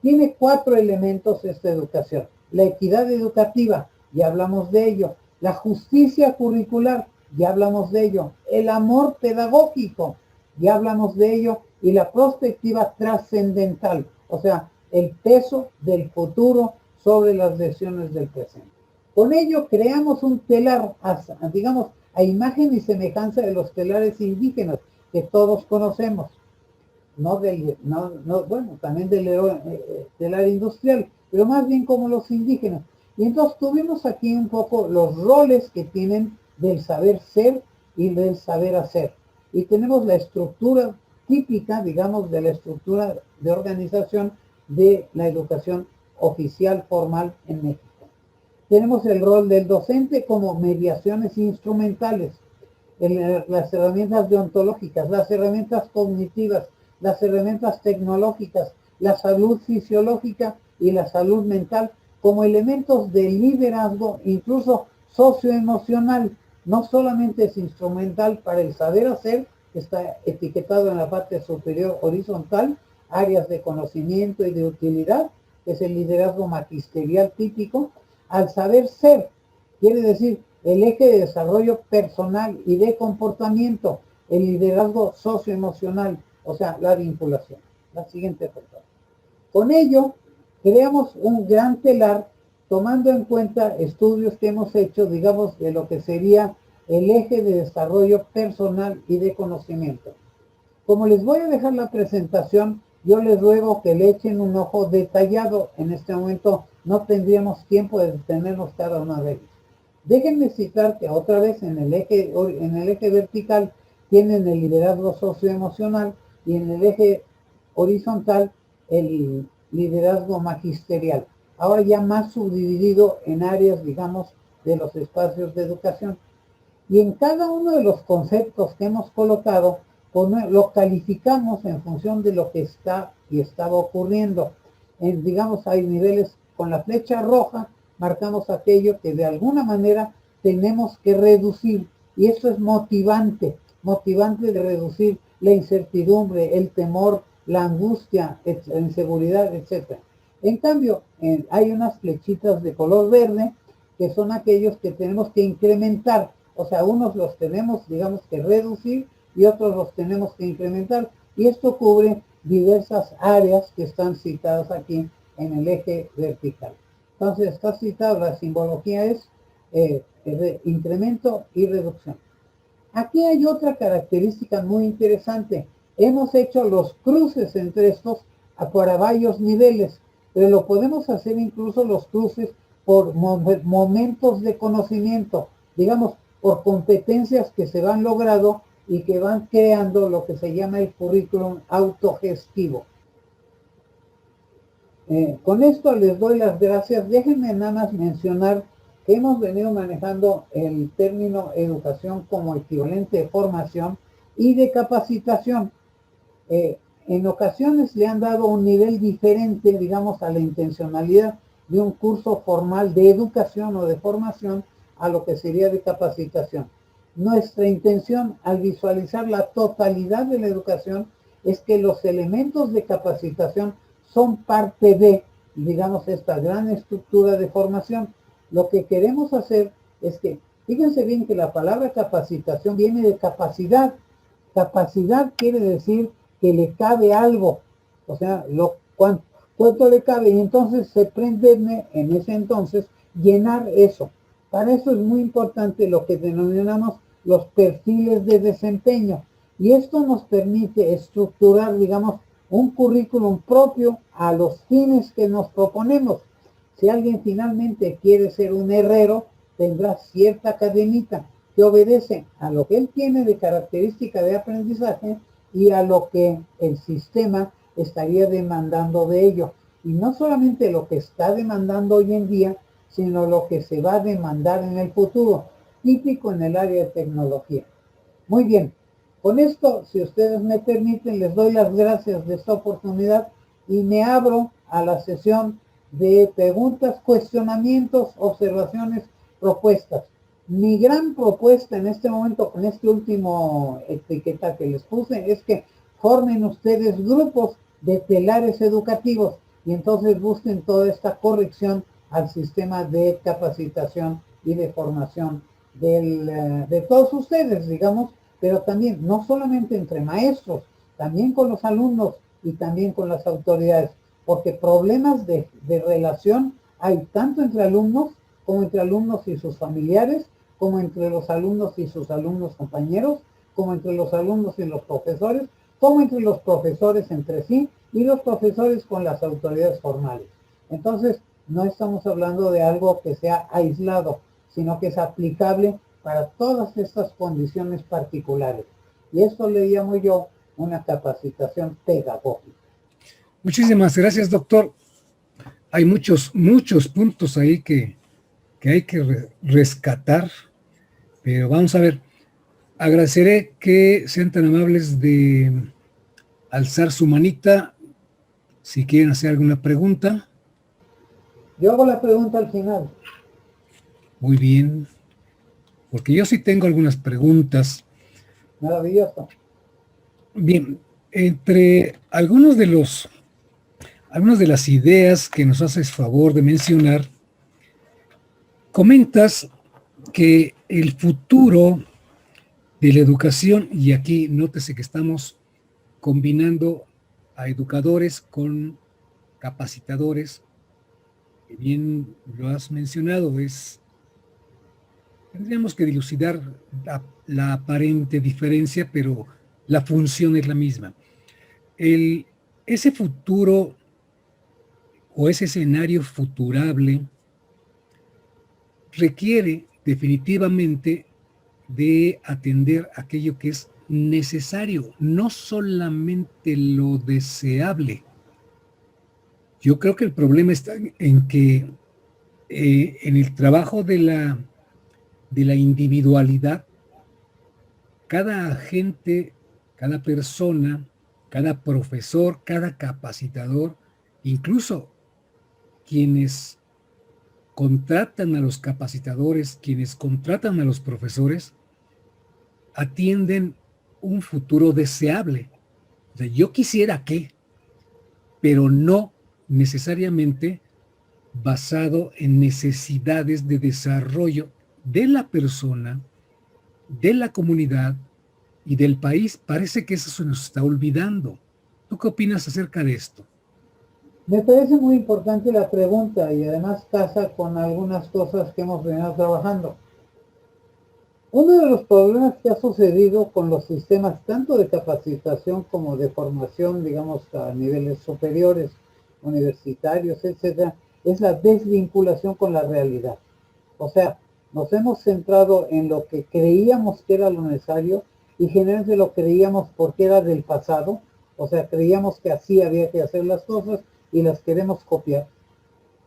Tiene 4 elementos esta educación. La equidad educativa, ya hablamos de ello. La justicia curricular, ya hablamos de ello. El amor pedagógico, ya hablamos de ello, y la perspectiva trascendental, o sea, el peso del futuro sobre las decisiones del presente. Con ello creamos un telar, digamos, a imagen y semejanza de los telares indígenas que todos conocemos, bueno, también del telar industrial, pero más bien como los indígenas. Y entonces tuvimos aquí un poco los roles que tienen del saber ser y del saber hacer. Y tenemos la estructura típica, digamos, de la estructura de organización de la educación oficial formal en México. Tenemos el rol del docente como mediaciones instrumentales, las herramientas deontológicas, las herramientas cognitivas, las herramientas tecnológicas, la salud fisiológica y la salud mental como elementos de liderazgo, incluso socioemocional. No solamente es instrumental para el saber hacer, que está etiquetado en la parte superior horizontal, áreas de conocimiento y de utilidad, que es el liderazgo magisterial típico, al saber ser, quiere decir el eje de desarrollo personal y de comportamiento, el liderazgo socioemocional, o sea, la vinculación. La siguiente, por favor. Con ello, creamos un gran telar tomando en cuenta estudios que hemos hecho, digamos, de lo que sería el eje de desarrollo personal y de conocimiento. Como les voy a dejar la presentación, yo les ruego que le echen un ojo detallado. En este momento no tendríamos tiempo de detenernos cada una de ellas. Déjenme citar que otra vez en el eje vertical tienen el liderazgo socioemocional y en el eje horizontal el liderazgo magisterial. Ahora ya más subdividido en áreas, digamos, de los espacios de educación. Y en cada uno de los conceptos que hemos colocado, lo calificamos en función de lo que está y estaba ocurriendo. Digamos, hay niveles con la flecha roja, marcamos aquello que de alguna manera tenemos que reducir. Y eso es motivante de reducir la incertidumbre, el temor, la angustia, la inseguridad, etc. En cambio, hay unas flechitas de color verde que son aquellos que tenemos que incrementar. O sea, unos los tenemos, digamos, que reducir y otros los tenemos que incrementar. Y esto cubre diversas áreas que están citadas aquí en el eje vertical. Entonces, está citada, la simbología es de incremento y reducción. Aquí hay otra característica muy interesante. Hemos hecho los cruces entre estos para varios niveles, pero lo podemos hacer incluso los cruces por momentos de conocimiento, digamos, por competencias que se van logrando y que van creando lo que se llama el currículum autogestivo. Con esto les doy las gracias. Déjenme nada más mencionar que hemos venido manejando el término educación como equivalente de formación y de capacitación. En ocasiones le han dado un nivel diferente, digamos, a la intencionalidad de un curso formal de educación o de formación a lo que sería de capacitación. Nuestra intención al visualizar la totalidad de la educación es que los elementos de capacitación son parte de, digamos, esta gran estructura de formación. Lo que queremos hacer es que, fíjense bien que la palabra capacitación viene de capacidad. Capacidad quiere decir que le cabe algo, o sea, cuánto le cabe, y entonces se pretende en ese entonces llenar eso. Para eso es muy importante lo que denominamos los perfiles de desempeño, y esto nos permite estructurar, digamos, un currículum propio a los fines que nos proponemos. Si alguien finalmente quiere ser un herrero, tendrá cierta cadenita que obedece a lo que él tiene de característica de aprendizaje y a lo que el sistema estaría demandando de ello. Y no solamente lo que está demandando hoy en día, sino lo que se va a demandar en el futuro, típico en el área de tecnología. Muy bien, con esto, si ustedes me permiten, les doy las gracias de esta oportunidad y me abro a la sesión de preguntas, cuestionamientos, observaciones, propuestas. Mi gran propuesta en este momento, con este último etiqueta que les puse, es que formen ustedes grupos de telares educativos y entonces busquen toda esta corrección al sistema de capacitación y de formación de todos ustedes, digamos, pero también no solamente entre maestros, también con los alumnos y también con las autoridades, porque problemas de relación hay tanto entre alumnos como entre alumnos y sus familiares, como entre los alumnos y sus alumnos compañeros, como entre los alumnos y los profesores, como entre los profesores entre sí y los profesores con las autoridades formales. Entonces, no estamos hablando de algo que sea aislado, sino que es aplicable para todas estas condiciones particulares. Y esto le llamo yo una capacitación pedagógica. Muchísimas gracias, doctor. Hay muchos puntos ahí que hay que rescatar, pero vamos a ver. Agradeceré que sean tan amables de alzar su manita si quieren hacer alguna pregunta. Yo hago la pregunta al final. Muy bien, porque yo sí tengo algunas preguntas. Maravilloso. Bien, entre algunas de las ideas que nos haces favor de mencionar, comentas que el futuro de la educación, y aquí nótese que estamos combinando a educadores con capacitadores, que bien lo has mencionado, tendríamos que dilucidar la aparente diferencia, pero la función es la misma. Ese futuro o ese escenario futurable requiere definitivamente de atender aquello que es necesario, no solamente lo deseable. Yo creo que el problema está en que en el trabajo de la individualidad, cada agente, cada persona, cada profesor, cada capacitador, incluso quienes contratan a los capacitadores, quienes contratan a los profesores, atienden un futuro deseable. O sea, yo quisiera que, pero no necesariamente basado en necesidades de desarrollo de la persona, de la comunidad y del país. Parece que eso se nos está olvidando. ¿Tú qué opinas acerca de esto? Me parece muy importante la pregunta y además casa con algunas cosas que hemos venido trabajando. Uno de los problemas que ha sucedido con los sistemas tanto de capacitación como de formación, digamos, a niveles superiores, universitarios, etcétera, es la desvinculación con la realidad. O sea, nos hemos centrado en lo que creíamos que era lo necesario y generalmente lo creíamos porque era del pasado, o sea, creíamos que así había que hacer las cosas y las queremos copiar.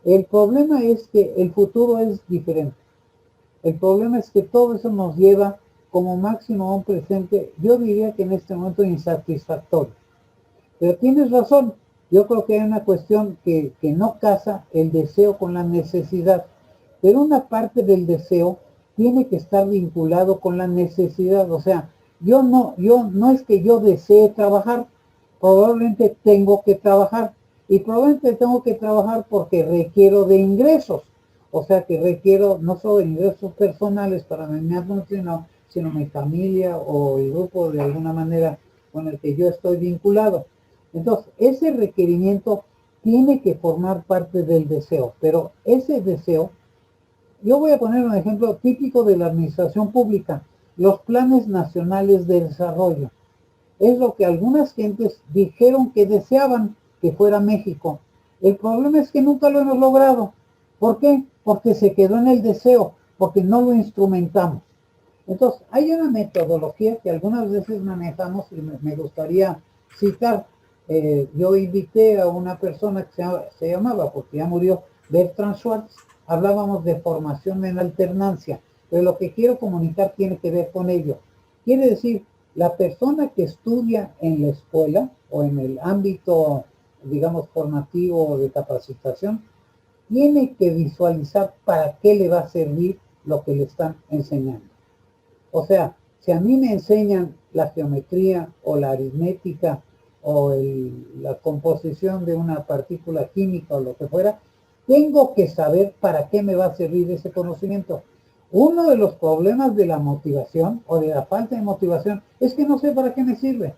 El problema es que el futuro es diferente. El problema es que todo eso nos lleva como máximo a un presente, yo diría que en este momento insatisfactorio. Pero tienes razón, yo creo que hay una cuestión que no casa el deseo con la necesidad, pero una parte del deseo tiene que estar vinculado con la necesidad, o sea, yo no es que yo desee trabajar, probablemente tengo que trabajar, y probablemente tengo que trabajar porque requiero de ingresos, o sea que requiero no solo de ingresos personales para mí mismo, sino mi familia o el grupo de alguna manera con el que yo estoy vinculado. Entonces, ese requerimiento tiene que formar parte del deseo, pero ese deseo, yo voy a poner un ejemplo típico de la administración pública, los planes nacionales de desarrollo. Es lo que algunas gentes dijeron que deseaban que fuera México. El problema es que nunca lo hemos logrado. ¿Por qué? Porque se quedó en el deseo, porque no lo instrumentamos. Entonces, hay una metodología que algunas veces manejamos y me gustaría citar. Yo invité a una persona que se llamaba, porque ya murió, Bertrand Schwartz. Hablábamos de formación en alternancia, pero lo que quiero comunicar tiene que ver con ello. Quiere decir, la persona que estudia en la escuela o en el ámbito, digamos, formativo o de capacitación, tiene que visualizar para qué le va a servir lo que le están enseñando. O sea, si a mí me enseñan la geometría o la aritmética o la composición de una partícula química o lo que fuera, tengo que saber para qué me va a servir ese conocimiento. Uno de los problemas de la motivación o de la falta de motivación es que no sé para qué me sirve.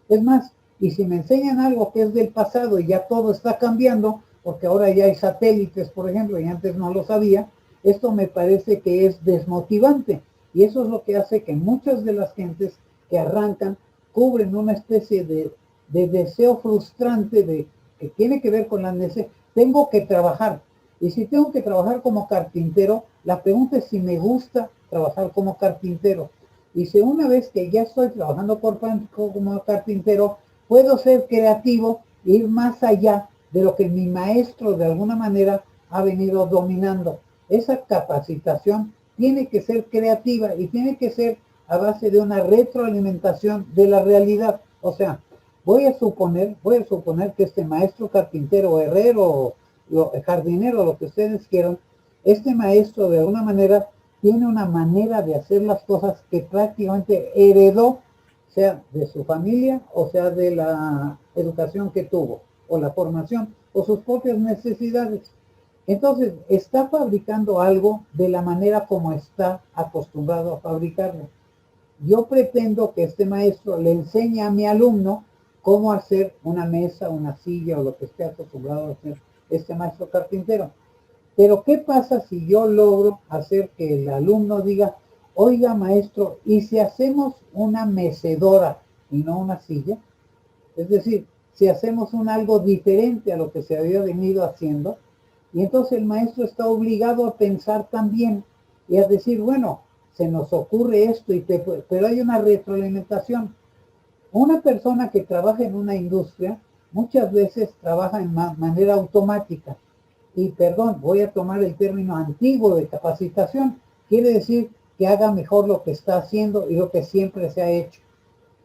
Es más, y si me enseñan algo que es del pasado y ya todo está cambiando, porque ahora ya hay satélites, por ejemplo, y antes no lo sabía, esto me parece que es desmotivante. Y eso es lo que hace que muchas de las gentes que arrancan cubren una especie de deseo frustrante que tiene que ver con la necesidad. Tengo que trabajar. Y si tengo que trabajar como carpintero, la pregunta es si me gusta trabajar como carpintero. Y si una vez que ya estoy trabajando como carpintero, puedo ser creativo e ir más allá de lo que mi maestro de alguna manera ha venido dominando. Esa capacitación tiene que ser creativa y tiene que ser a base de una retroalimentación de la realidad. O sea, voy a suponer que este maestro carpintero, herrero, jardinero, lo que ustedes quieran, este maestro de alguna manera tiene una manera de hacer las cosas que prácticamente heredó, sea de su familia o sea de la educación que tuvo, o la formación, o sus propias necesidades. Entonces, está fabricando algo de la manera como está acostumbrado a fabricarlo. Yo pretendo que este maestro le enseñe a mi alumno cómo hacer una mesa, una silla o lo que esté acostumbrado a hacer este maestro carpintero. Pero ¿qué pasa si yo logro hacer que el alumno diga, oiga maestro, ¿y si hacemos una mecedora y no una silla? Es decir, si hacemos algo diferente a lo que se había venido haciendo, y entonces el maestro está obligado a pensar también y a decir, bueno, se nos ocurre esto, pero hay una retroalimentación. Una persona que trabaja en una industria muchas veces trabaja en manera automática. Y perdón, voy a tomar el término antiguo de capacitación. Quiere decir que haga mejor lo que está haciendo y lo que siempre se ha hecho.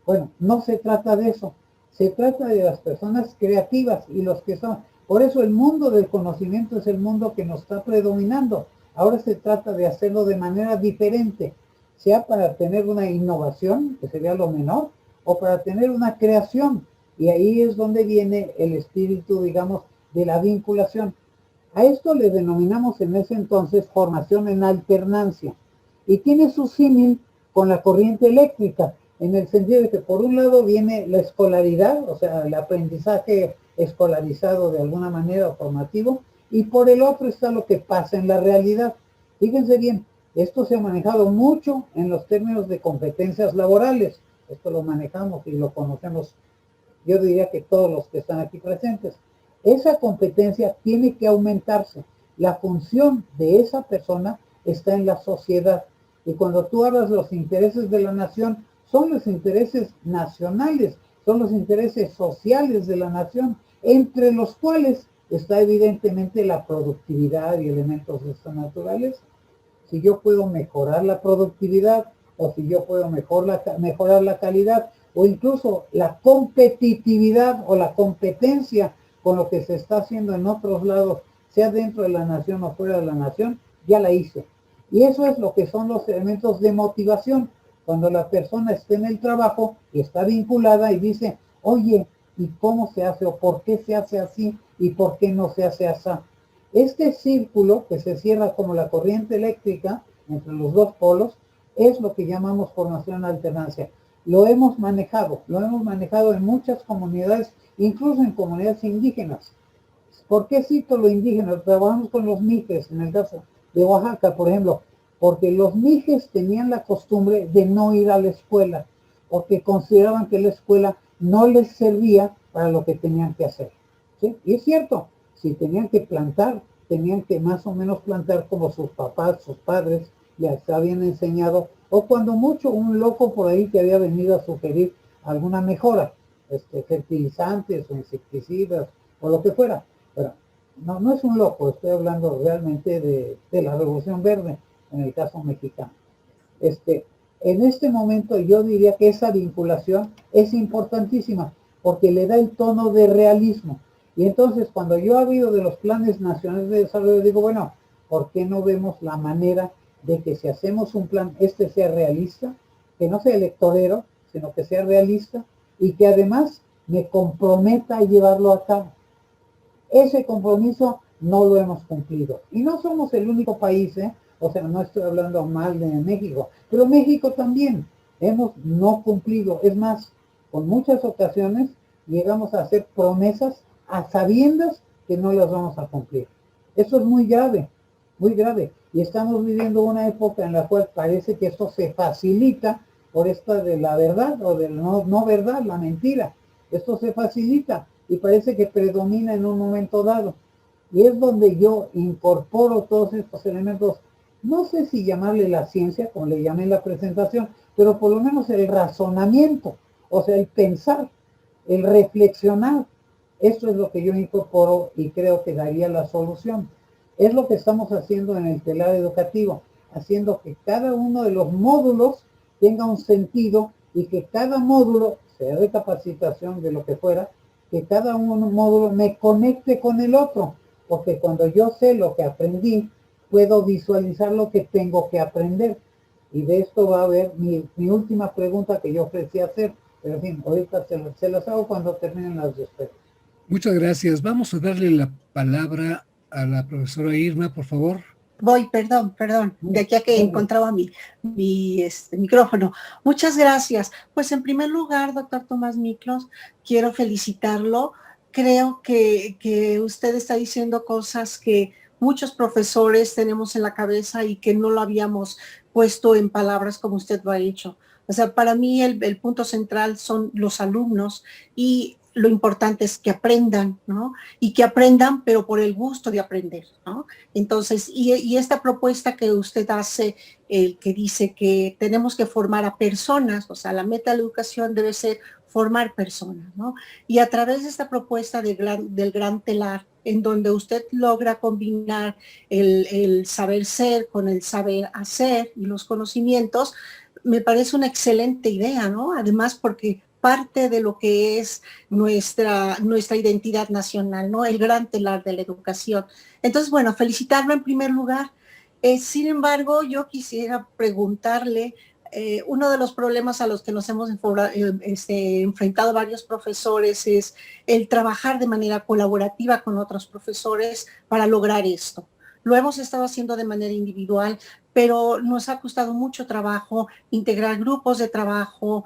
Bueno, no se trata de eso. Se trata de las personas creativas y los que son. Por eso el mundo del conocimiento es el mundo que nos está predominando. Ahora se trata de hacerlo de manera diferente, sea para tener una innovación, que sería lo menor, o para tener una creación. Y ahí es donde viene el espíritu, digamos, de la vinculación. A esto le denominamos en ese entonces formación en alternancia. Y tiene su símil con la corriente eléctrica, en el sentido de que por un lado viene la escolaridad, o sea, el aprendizaje escolarizado de alguna manera formativo, y por el otro está lo que pasa en la realidad. Fíjense bien, esto se ha manejado mucho en los términos de competencias laborales. Esto lo manejamos y lo conocemos, yo diría que todos los que están aquí presentes. Esa competencia tiene que aumentarse. La función de esa persona está en la sociedad. Y cuando tú hablas de los intereses de la nación, son los intereses nacionales, son los intereses sociales de la nación, entre los cuales está evidentemente la productividad y elementos de estos naturales. Si yo puedo mejorar la productividad o si yo puedo mejorar la calidad o incluso la competitividad o la competencia con lo que se está haciendo en otros lados, sea dentro de la nación o fuera de la nación, ya la hice. Y eso es lo que son los elementos de motivación. Cuando la persona está en el trabajo y está vinculada y dice, oye, ¿y cómo se hace? ¿O por qué se hace así? ¿Y por qué no se hace así? Este círculo que se cierra como la corriente eléctrica entre los dos polos es lo que llamamos formación alternancia. Lo hemos manejado en muchas comunidades, incluso en comunidades indígenas. ¿Por qué cito lo indígena? Trabajamos con los mijes, en el caso de Oaxaca, por ejemplo, porque los mijes tenían la costumbre de no ir a la escuela, porque consideraban que la escuela no les servía para lo que tenían que hacer. ¿Sí? Y es cierto, si tenían que plantar, tenían que más o menos plantar como sus papás, sus padres les habían enseñado, o cuando mucho un loco por ahí que había venido a sugerir alguna mejora, fertilizantes o insecticidas o lo que fuera. Pero no es un loco, estoy hablando realmente de la Revolución Verde, en el caso mexicano. En este momento yo diría que esa vinculación es importantísima, porque le da el tono de realismo. Y entonces cuando yo hablo de los planes nacionales de desarrollo, digo, bueno, ¿por qué no vemos la manera de que si hacemos un plan, sea realista, que no sea electorero, sino que sea realista y que además me comprometa a llevarlo a cabo? Ese compromiso no lo hemos cumplido. Y no somos el único país, o sea, no estoy hablando mal de México, pero México también hemos no cumplido. Es más, con muchas ocasiones llegamos a hacer promesas a sabiendas que no las vamos a cumplir. Eso es muy grave, muy grave. Y estamos viviendo una época en la cual parece que esto se facilita por esta de la verdad o de la no verdad, la mentira. Esto se facilita y parece que predomina en un momento dado. Y es donde yo incorporo todos estos elementos, no sé si llamarle la ciencia, como le llamé en la presentación, pero por lo menos el razonamiento, o sea, el pensar, el reflexionar. Esto es lo que yo incorporo y creo que daría la solución. Es lo que estamos haciendo en el telar educativo, haciendo que cada uno de los módulos tenga un sentido y que cada módulo, sea de capacitación, de lo que fuera, que cada módulo me conecte con el otro, porque cuando yo sé lo que aprendí, puedo visualizar lo que tengo que aprender. Y de esto va a haber mi última pregunta que yo ofrecí hacer, pero en fin, ahorita se las hago cuando terminen las respuestas. Muchas gracias. Vamos a darle la palabra a la profesora Irma, por favor. Voy, perdón, de aquí a que encontraba mi micrófono. Muchas gracias. Pues en primer lugar, doctor Tomás Miklos, quiero felicitarlo. Creo que usted está diciendo cosas que muchos profesores tenemos en la cabeza y que no lo habíamos puesto en palabras como usted lo ha hecho. O sea, para mí el punto central son los alumnos y lo importante es que aprendan, ¿no? Y que aprendan, pero por el gusto de aprender, ¿no? Entonces, y esta propuesta que usted hace, el que dice que tenemos que formar a personas, o sea, la meta de la educación debe ser formar personas, ¿no? Y a través de esta propuesta del gran telar, en donde usted logra combinar el saber ser con el saber hacer y los conocimientos, me parece una excelente idea, ¿no? Además, porque parte de lo que es nuestra identidad nacional, ¿no? El gran telar de la educación. Entonces, bueno, felicitarlo en primer lugar. Sin embargo, yo quisiera preguntarle, uno de los problemas a los que nos hemos enfrentado varios profesores es el trabajar de manera colaborativa con otros profesores para lograr esto. Lo hemos estado haciendo de manera individual, pero nos ha costado mucho trabajo integrar grupos de trabajo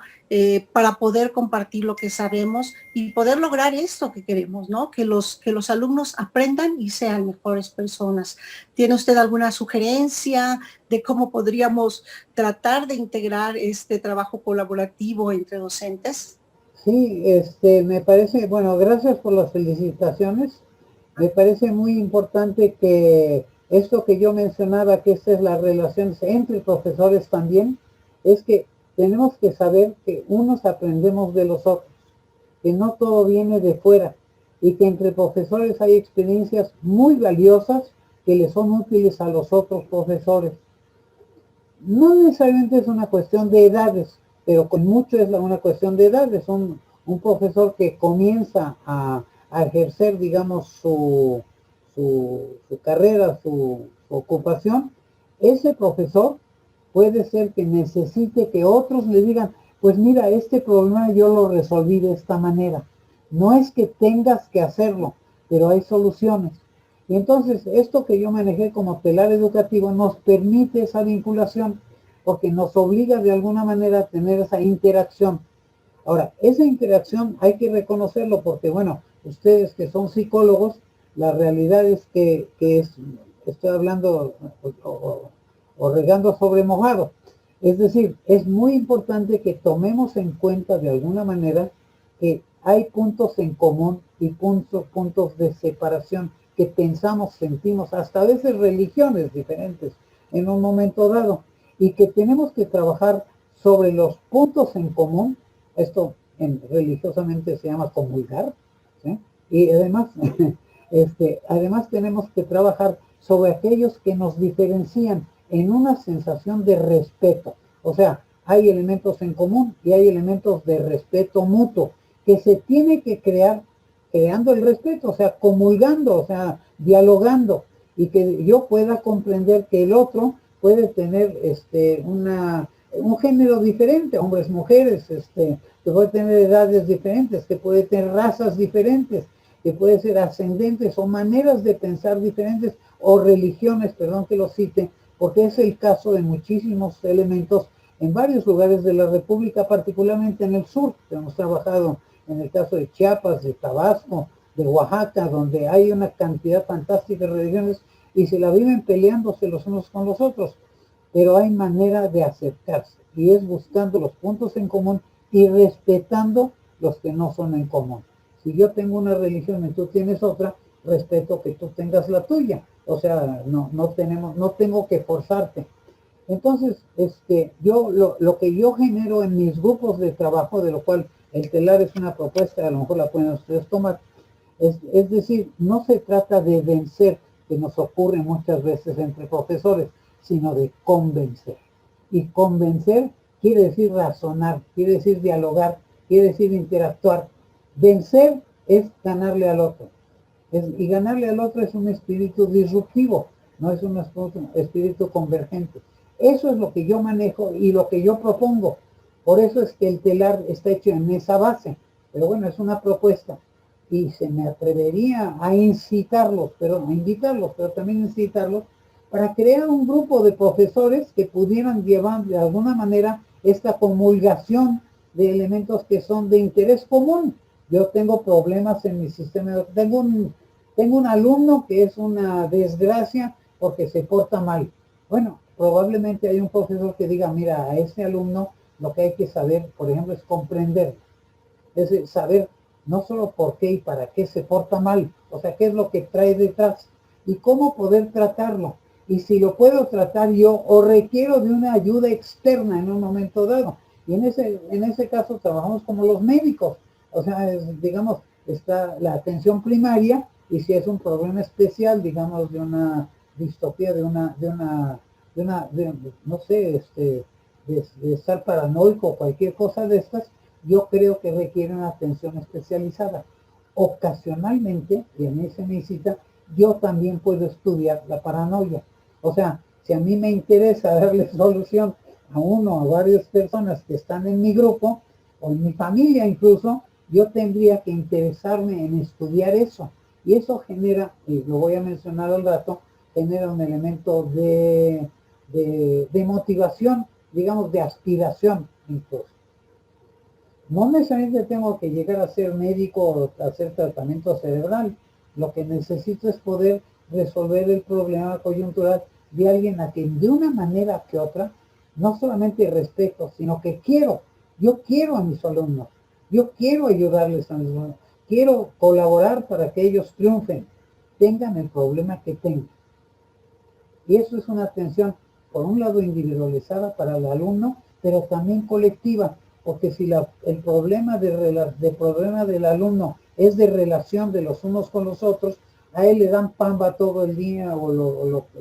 para poder compartir lo que sabemos y poder lograr esto que queremos, ¿no? Que los alumnos aprendan y sean mejores personas. ¿Tiene usted alguna sugerencia de cómo podríamos tratar de integrar este trabajo colaborativo entre docentes? Sí, me parece, bueno, gracias por las felicitaciones. Me parece muy importante que esto que yo mencionaba, que esta es la relación entre profesores también, es que tenemos que saber que unos aprendemos de los otros, que no todo viene de fuera y que entre profesores hay experiencias muy valiosas que le son útiles a los otros profesores. No necesariamente es una cuestión de edades, pero con mucho es una cuestión de edades. Un profesor que comienza a ejercer, digamos, su carrera, su ocupación, ese profesor puede ser que necesite que otros le digan, pues mira, este problema yo lo resolví de esta manera. No es que tengas que hacerlo, pero hay soluciones. Y entonces, esto que yo manejé como telar educativo nos permite esa vinculación, porque nos obliga de alguna manera a tener esa interacción. Ahora, esa interacción hay que reconocerlo porque, bueno, ustedes que son psicólogos, la realidad es que estoy hablando o regando sobre mojado. Es decir, es muy importante que tomemos en cuenta de alguna manera que hay puntos en común y puntos de separación que pensamos, sentimos, hasta a veces religiones diferentes en un momento dado, y que tenemos que trabajar sobre los puntos en común. Esto religiosamente se llama comulgar, ¿sí? Y además, además tenemos que trabajar sobre aquellos que nos diferencian en una sensación de respeto. O sea, hay elementos en común y hay elementos de respeto mutuo que se tiene que crear creando el respeto, o sea, comulgando, o sea, dialogando, y que yo pueda comprender que el otro puede tener un género diferente, hombres, mujeres, que puede tener edades diferentes, que puede tener razas diferentes, que puede ser ascendentes o maneras de pensar diferentes, o religiones, perdón que lo cite, porque es el caso de muchísimos elementos en varios lugares de la República, particularmente en el sur, que hemos trabajado en el caso de Chiapas, de Tabasco, de Oaxaca, donde hay una cantidad fantástica de religiones y se la viven peleándose los unos con los otros, pero hay manera de acercarse y es buscando los puntos en común y respetando los que no son en común. Si yo tengo una religión y tú tienes otra, respeto que tú tengas la tuya, o sea, no tengo que forzarte. Entonces, yo lo que yo genero en mis grupos de trabajo, de lo cual el telar es una propuesta, a lo mejor la pueden ustedes tomar, es decir, no se trata de vencer, que nos ocurre muchas veces entre profesores, sino de convencer. Y convencer quiere decir razonar, quiere decir dialogar, quiere decir interactuar. Vencer es ganarle al otro. Y ganarle al otro es un espíritu disruptivo, no es un espíritu convergente. Eso es lo que yo manejo y lo que yo propongo. Por eso es que el telar está hecho en esa base. Pero bueno, es una propuesta. Y se me atrevería a incitarlos, a invitarlos, pero también incitarlos para crear un grupo de profesores que pudieran llevar de alguna manera esta comulgación de elementos que son de interés común. Yo tengo problemas en mi sistema. Tengo un alumno que es una desgracia porque se porta mal. Bueno, probablemente hay un profesor que diga, mira, a ese alumno lo que hay que saber, por ejemplo, es comprender. Es decir, saber no solo por qué y para qué se porta mal, o sea, qué es lo que trae detrás y cómo poder tratarlo. Y si lo puedo tratar yo o requiero de una ayuda externa en un momento dado. Y en ese caso trabajamos como los médicos. O sea, digamos, está la atención primaria y si es un problema especial, digamos, de una distopía, no sé, de estar paranoico o cualquier cosa de estas, yo creo que requiere una atención especializada. Ocasionalmente, y a mí se me cita, yo también puedo estudiar la paranoia. O sea, si a mí me interesa darle solución a uno o a varias personas que están en mi grupo, o en mi familia incluso, yo tendría que interesarme en estudiar eso. Y eso genera, y lo voy a mencionar al rato, genera un elemento de motivación, digamos, de aspiración incluso. No necesariamente tengo que llegar a ser médico o hacer tratamiento cerebral. Lo que necesito es poder resolver el problema coyuntural de alguien a quien de una manera que otra, no solamente respeto, sino que quiero. Yo quiero a mis alumnos. Yo quiero ayudarles a mis alumnos. Quiero colaborar para que ellos triunfen, tengan el problema que tengan. Y eso es una atención, por un lado, individualizada para el alumno, pero también colectiva, porque si el problema problema del alumno es de relación de los unos con los otros, a él le dan pamba todo el día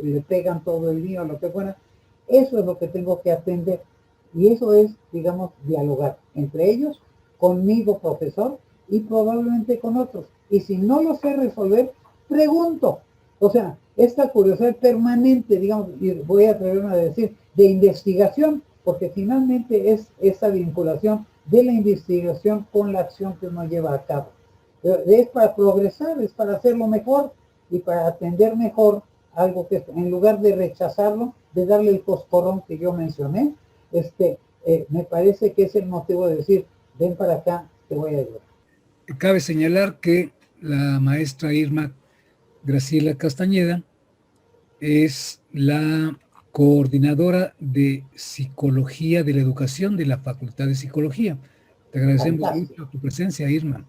le pegan todo el día o lo que fuera, eso es lo que tengo que atender. Y eso es, digamos, dialogar entre ellos, conmigo, profesor, y probablemente con otros. Y si no lo sé resolver, pregunto. O sea, esta curiosidad permanente, digamos, y voy a atreverme a decir, de investigación, porque finalmente es esa vinculación de la investigación con la acción que uno lleva a cabo. Pero es para progresar, es para hacerlo mejor y para atender mejor algo que en lugar de rechazarlo, de darle el coscorrón que yo mencioné, me parece que es el motivo de decir, ven para acá, te voy a ayudar. Cabe señalar que la maestra Irma Graciela Castañeda es la coordinadora de Psicología de la Educación de la Facultad de Psicología. Te agradecemos mucho tu presencia, Irma.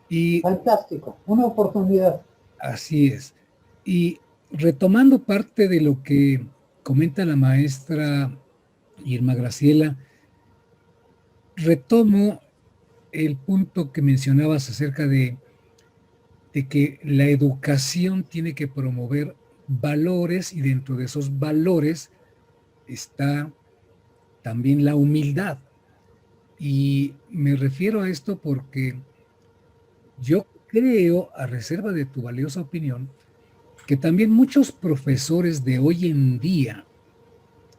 Y fantástico, una oportunidad. Así es. Y retomando parte de lo que comenta la maestra Irma Graciela, retomo el punto que mencionabas acerca de que la educación tiene que promover valores y dentro de esos valores está también la humildad. Y me refiero a esto porque yo creo, a reserva de tu valiosa opinión, que también muchos profesores de hoy en día,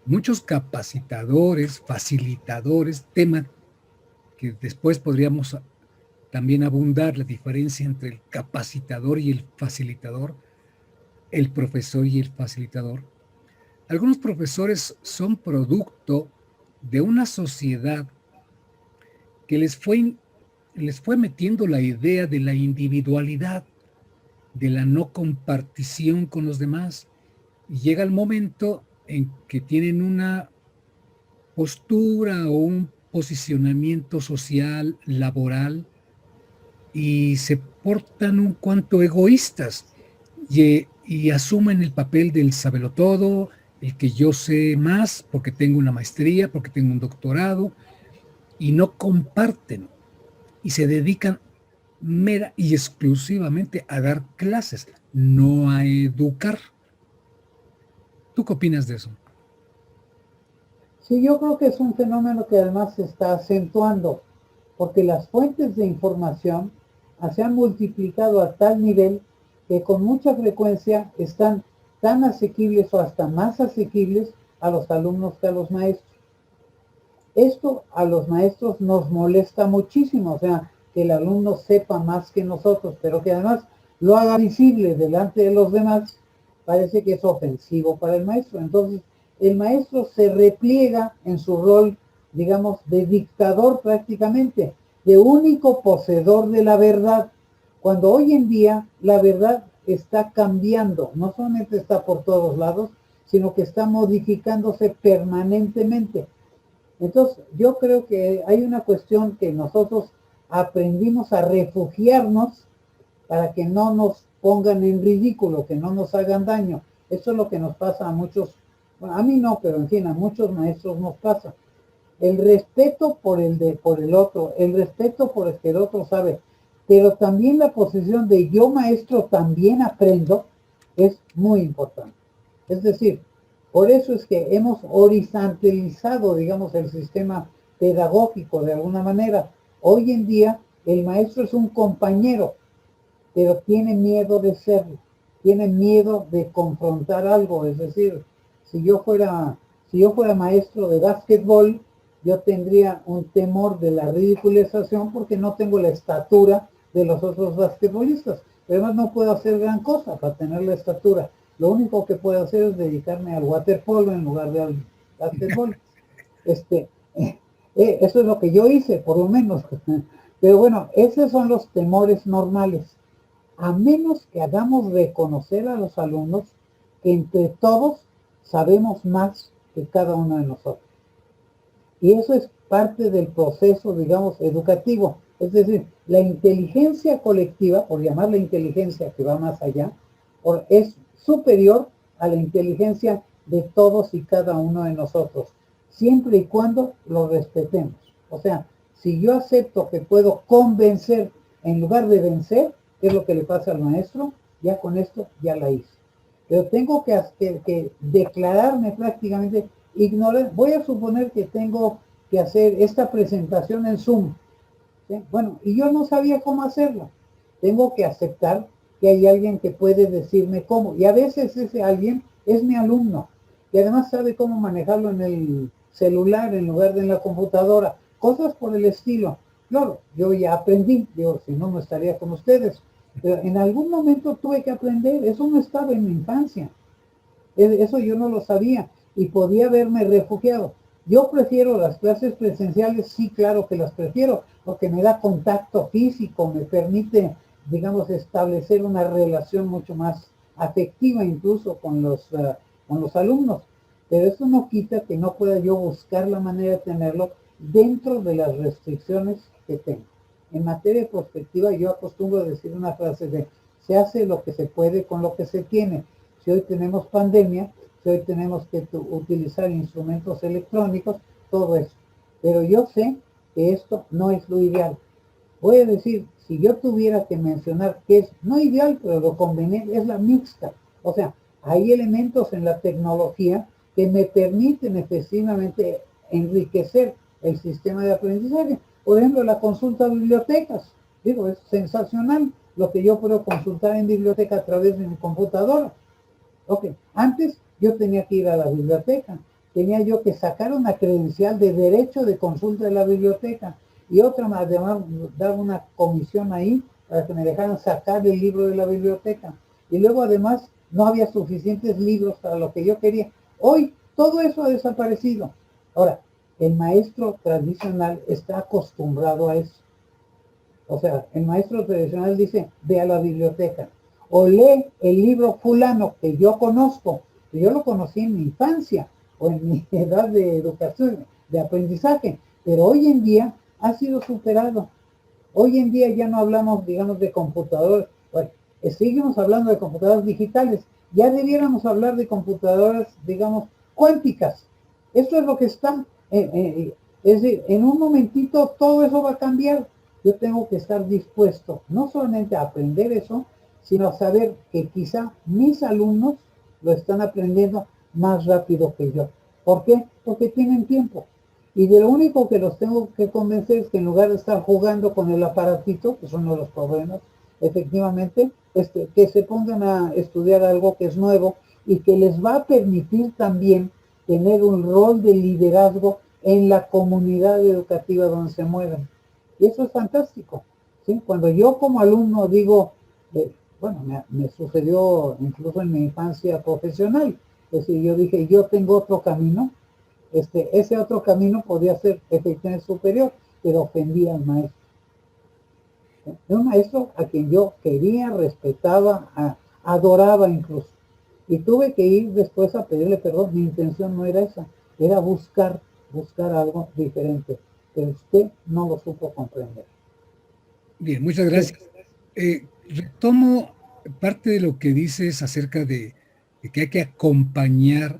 muchos capacitadores, facilitadores, tema que después podríamos también abundar la diferencia entre el capacitador y el facilitador, el profesor y el facilitador. Algunos profesores son producto de una sociedad que les fue metiendo la idea de la individualidad, de la no compartición con los demás. Y llega el momento en que tienen una postura o un posicionamiento social, laboral, y se portan un cuanto egoístas y asumen el papel del sabelotodo, el que yo sé más porque tengo una maestría, porque tengo un doctorado, y no comparten y se dedican mera y exclusivamente a dar clases, no a educar. ¿Tú qué opinas de eso? Sí, yo creo que es un fenómeno que además se está acentuando, porque las fuentes de información se han multiplicado a tal nivel que con mucha frecuencia están tan asequibles o hasta más asequibles a los alumnos que a los maestros. Esto a los maestros nos molesta muchísimo, o sea, que el alumno sepa más que nosotros, pero que además lo haga visible delante de los demás, parece que es ofensivo para el maestro. Entonces, el maestro se repliega en su rol, digamos, de dictador prácticamente, de único poseedor de la verdad, cuando hoy en día la verdad está cambiando, no solamente está por todos lados, sino que está modificándose permanentemente. Entonces, yo creo que hay una cuestión que nosotros aprendimos a refugiarnos para que no nos pongan en ridículo, que no nos hagan daño. Eso es lo que nos pasa a muchos, bueno, a mí no, pero en fin, a muchos maestros nos pasa. El respeto por el otro, el respeto por el que el otro sabe, pero también la posición de yo maestro también aprendo es muy importante. Es decir, por eso es que hemos horizontalizado, digamos, el sistema pedagógico de alguna manera. Hoy en día el maestro es un compañero, pero tiene miedo de serlo, tiene miedo de confrontar algo. Es decir, si yo fuera maestro de básquetbol, yo tendría un temor de la ridiculización porque no tengo la estatura de los otros basquetbolistas. Además no puedo hacer gran cosa para tener la estatura. Lo único que puedo hacer es dedicarme al waterpolo en lugar de al básquetbol. Eso es lo que yo hice, por lo menos. Pero bueno, esos son los temores normales. A menos que hagamos reconocer a los alumnos que entre todos sabemos más que cada uno de nosotros. Y eso es parte del proceso, digamos, educativo. Es decir, la inteligencia colectiva, por llamarla inteligencia que va más allá, es superior a la inteligencia de todos y cada uno de nosotros. siempre y cuando lo respetemos. O sea, si yo acepto que puedo convencer en lugar de vencer, que es lo que le pasa al maestro, ya con esto ya la hice. Pero tengo que declararme prácticamente ignorante. Voy a suponer que tengo que hacer esta presentación en Zoom. ¿Sí? Bueno, y yo no sabía cómo hacerlo. Tengo que aceptar que hay alguien que puede decirme cómo. Y a veces ese alguien es mi alumno. Y además sabe cómo manejarlo en el celular en lugar de en la computadora. Cosas por el estilo. Claro, yo ya aprendí. Digo, si no, no estaría con ustedes. Pero en algún momento tuve que aprender. Eso no estaba en mi infancia. Eso yo no lo sabía. Y podía haberme refugiado. Yo prefiero las clases presenciales, sí, claro que las prefiero, porque me da contacto físico, me permite, digamos, establecer una relación mucho más afectiva incluso con los alumnos. Pero eso no quita que no pueda yo buscar la manera de tenerlo dentro de las restricciones que tengo. En materia de perspectiva, yo acostumbro a decir una frase de, se hace lo que se puede con lo que se tiene. Si hoy tenemos pandemia, si hoy tenemos que utilizar instrumentos electrónicos, todo eso. Pero yo sé que esto no es lo ideal. Voy a decir, si yo tuviera que mencionar que es no ideal, pero lo conveniente, es la mixta. O sea, hay elementos en la tecnología que me permiten efectivamente enriquecer el sistema de aprendizaje. Por ejemplo, la consulta a bibliotecas. Digo, es sensacional lo que yo puedo consultar en biblioteca a través de mi computadora. Ok, antes yo tenía que ir a la biblioteca, tenía yo que sacar una credencial de derecho de consulta de la biblioteca y otra más, además dar una comisión ahí para que me dejaran sacar el libro de la biblioteca. Y luego además no había suficientes libros para lo que yo quería. Hoy todo eso ha desaparecido. Ahora, el maestro tradicional está acostumbrado a eso. O sea, el maestro tradicional dice, ve a la biblioteca o lee el libro fulano que yo conozco, que yo lo conocí en mi infancia o en mi edad de educación, de aprendizaje, pero hoy en día ha sido superado. Hoy en día ya no hablamos, digamos, de computadoras, bueno, seguimos hablando de computadoras digitales, ya debiéramos hablar de computadoras, digamos, cuánticas. Esto es lo que está, es decir, en un momentito todo eso va a cambiar. Yo tengo que estar dispuesto no solamente a aprender eso, sino a saber que quizá mis alumnos lo están aprendiendo más rápido que yo. ¿Por qué? Porque tienen tiempo. Y de lo único que los tengo que convencer es que en lugar de estar jugando con el aparatito, que es uno de los problemas, efectivamente, que se pongan a estudiar algo que es nuevo y que les va a permitir también tener un rol de liderazgo en la comunidad educativa donde se mueven. Y eso es fantástico. ¿Sí? Cuando yo como alumno digo, bueno, me sucedió incluso en mi infancia profesional, es decir, yo dije, yo tengo otro camino, ese otro camino podía ser efectivamente superior, pero ofendía al maestro. Era un maestro a quien yo quería, respetaba, adoraba incluso. Y tuve que ir después a pedirle perdón. Mi intención no era esa, era buscar algo diferente. Pero usted no lo supo comprender. Bien, muchas gracias. Retomo parte de lo que dices acerca de que hay que acompañar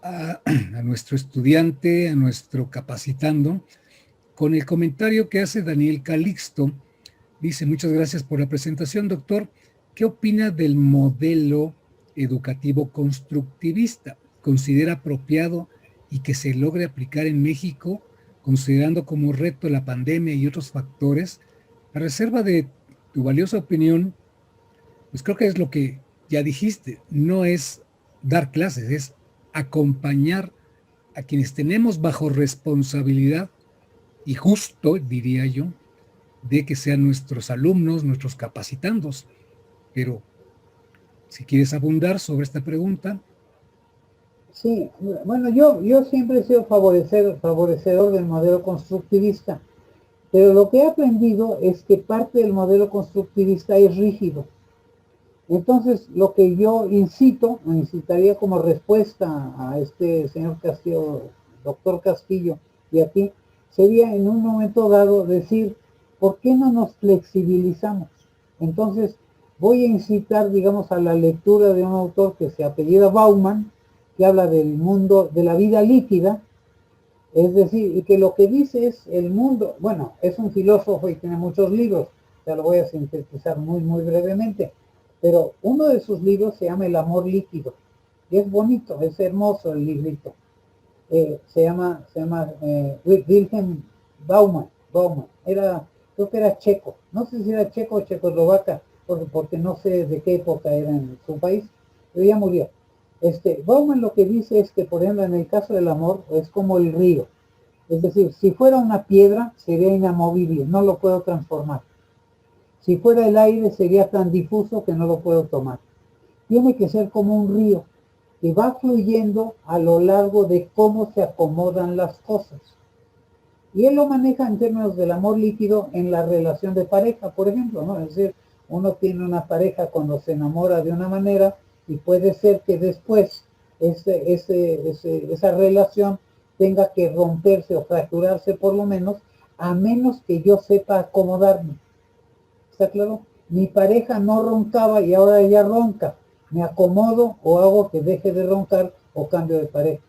a nuestro estudiante, a nuestro capacitando, con el comentario que hace Daniel Calixto. Dice, muchas gracias por la presentación, doctor. ¿Qué opina del modelo educativo constructivista? ¿Considera apropiado y que se logre aplicar en México, considerando como reto la pandemia y otros factores? A reserva de tu valiosa opinión, pues creo que es lo que ya dijiste, no es dar clases, es acompañar a quienes tenemos bajo responsabilidad y justo, diría yo, de que sean nuestros alumnos, nuestros capacitandos. Pero si quieres abundar sobre esta pregunta. Sí, bueno, yo siempre he sido favorecedor del modelo constructivista, pero lo que he aprendido es que parte del modelo constructivista es rígido. Entonces, lo que yo incitaría como respuesta a este señor Castillo, doctor Castillo, y aquí, sería en un momento dado decir, ¿por qué no nos flexibilizamos? Entonces, voy a incitar, digamos, a la lectura de un autor que se apellida Bauman, que habla del mundo de la vida líquida, Es decir, y que lo que dice es el mundo, bueno, es un filósofo y tiene muchos libros, ya lo voy a sintetizar muy brevemente, pero uno de sus libros se llama El amor líquido, y es bonito, es hermoso el librito. Wilhelm Bauman, creo que era checo, no sé si era checo o checoslovaca, porque no sé de qué época era en su país, pero ya murió. Bauman lo que dice es que, por ejemplo, en el caso del amor, es como el río. Es decir, si fuera una piedra, sería inamovible, no lo puedo transformar. Si fuera el aire, sería tan difuso que no lo puedo tomar. Tiene que ser como un río, que va fluyendo a lo largo de cómo se acomodan las cosas. Y él lo maneja en términos del amor líquido en la relación de pareja, por ejemplo, ¿no? Es decir, uno tiene una pareja cuando se enamora de una manera y puede ser que después esa relación tenga que romperse o fracturarse por lo menos, a menos que yo sepa acomodarme. ¿Está claro? Mi pareja no roncaba y ahora ella ronca. Me acomodo o hago que deje de roncar o cambio de pareja.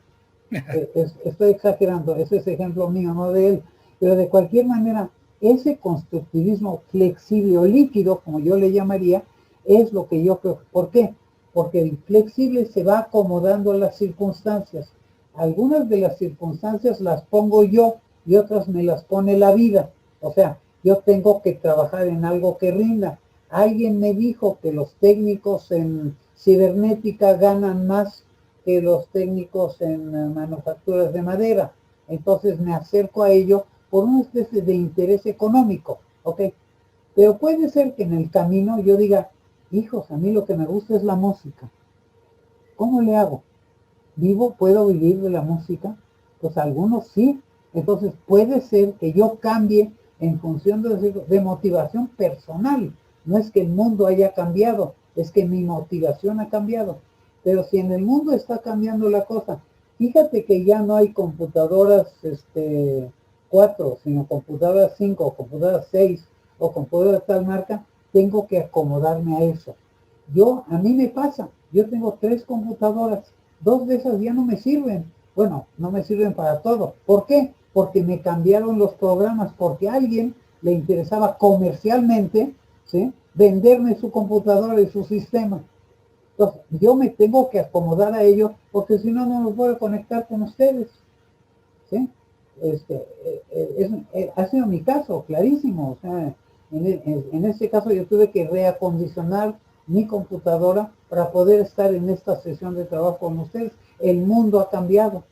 Estoy exagerando, ese es ejemplo mío, no de él. Pero de cualquier manera, ese constructivismo flexible o líquido, como yo le llamaría, es lo que yo creo. ¿Por qué? Porque el flexible se va acomodando a las circunstancias. Algunas de las circunstancias las pongo yo y otras me las pone la vida. O sea, yo tengo que trabajar en algo que rinda. Alguien me dijo que los técnicos en cibernética ganan más que los técnicos en manufacturas de madera. Entonces me acerco a ello por una especie de interés económico, ¿ok? Pero puede ser que en el camino yo diga, hijos, a mí lo que me gusta es la música. ¿Cómo le hago? ¿Puedo vivir de la música? Pues algunos sí. Entonces puede ser que yo cambie en función de motivación personal. No es que el mundo haya cambiado, es que mi motivación ha cambiado. Pero si en el mundo está cambiando la cosa, fíjate que ya no hay computadoras 4, sino computadoras 5, computadoras 6 o computadoras de tal marca, tengo que acomodarme a eso. A mí me pasa, yo tengo 3 computadoras, 2 de esas ya no me sirven. Bueno, no me sirven para todo. ¿Por qué? Porque me cambiaron los programas, porque a alguien le interesaba comercialmente, ¿sí?, venderme su computadora y su sistema. Entonces, yo me tengo que acomodar a ello, porque si no, no me puedo conectar con ustedes, ¿sí? Ha sido mi caso, clarísimo. O sea, en este caso yo tuve que reacondicionar mi computadora para poder estar en esta sesión de trabajo con ustedes. El mundo ha cambiado.